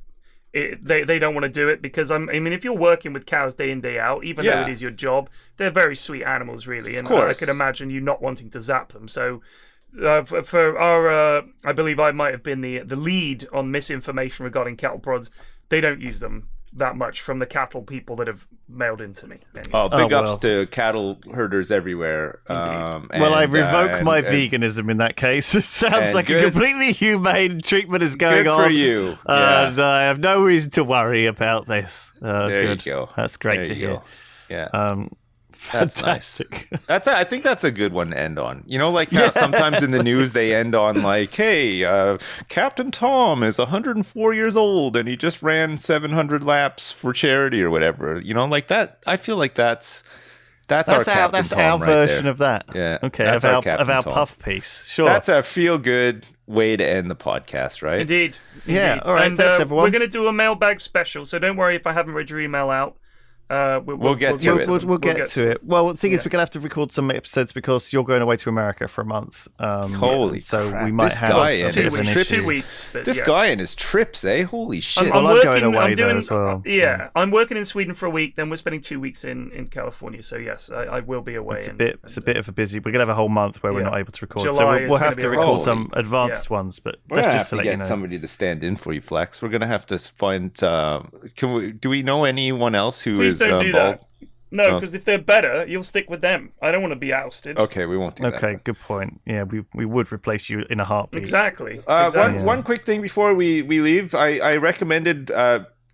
they don't want to do it because I mean, if you're working with cows day in, day out, even though it is your job, they're very sweet animals, really. And I could imagine you not wanting to zap them. So for our, I believe I might have been the lead on misinformation regarding cattle prods. They don't use them that much from the cattle people that have mailed into me. Anyway. Big ups to cattle herders everywhere. Well, I revoke my veganism in that case. It sounds like a completely humane treatment is going on. Good for you. And I have no reason to worry about this. There you go. That's great to hear. Yeah. Fantastic. That's nice. I think that's a good one to end on. You know, like how sometimes in the news they end on like, hey, Captain Tom is 104 years old and he just ran 700 laps for charity or whatever. You know, like that. I feel like that's our Captain Tom version there. of that. Yeah. Okay. That's of our Tom. puff piece. Sure. That's a feel good way to end the podcast, right? Indeed. Yeah. All right. And, thanks, everyone. We're going to do a mailbag special, so don't worry if I haven't read your email out. We'll get to it. Well, the thing is, we're going to have to record some episodes because you're going away to America for a month. Holy so crap. we might this have guy a and bit his of an trips. issue. 2 weeks. But This guy and his trips, eh? Holy shit. I'm going away there as well. Yeah, I'm working in Sweden for a week. Then we're spending 2 weeks in California. So yes, I will be away. It's a bit of a busy. We're going to have a whole month where we're not able to record. July so we'll have is to gonna be record some advanced ones. But we're that's gonna just have to get somebody to stand in for you, Flex. We're going to have to find. Do we know anyone else who Please is don't do bald? that. No, because if they're better, you'll stick with them. I don't want to be ousted. Okay, we won't do that. Okay, good point. Yeah, we would replace you in a heartbeat. Exactly. One quick thing before we leave. I recommended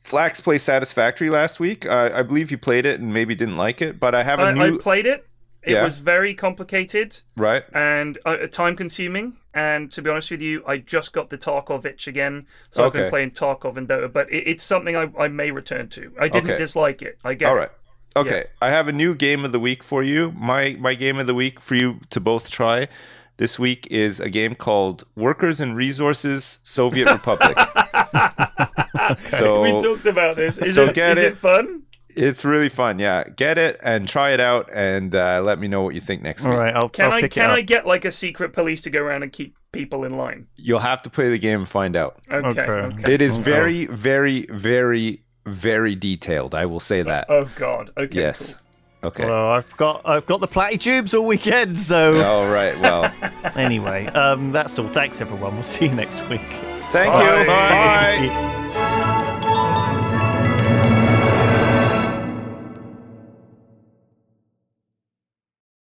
Flax play Satisfactory last week. I believe you played it and maybe didn't like it, but I have a new... I played it. It was very complicated. Right. And time-consuming. And to be honest with you, I just got the Tarkov itch again. So I've been playing Tarkov and Dota. But it's something I may return to. I didn't dislike it. I get it. All right. Okay, I have a new game of the week for you. My game of the week for you to both try this week is a game called Workers and Resources Soviet Republic. So we talked about this. Is it fun? It's really fun, yeah. Get it and try it out and let me know what you think next week. All right, Can I get like a secret police to go around and keep people in line? You'll have to play the game and find out. Okay. It is very, very, very, very detailed. I will say that. Oh God. Okay. Yes. Cool. Okay. Well, I've got the platitubes all weekend, so. All right. Well. Anyway, that's all. Thanks, everyone. We'll see you next week. Thank you. Bye.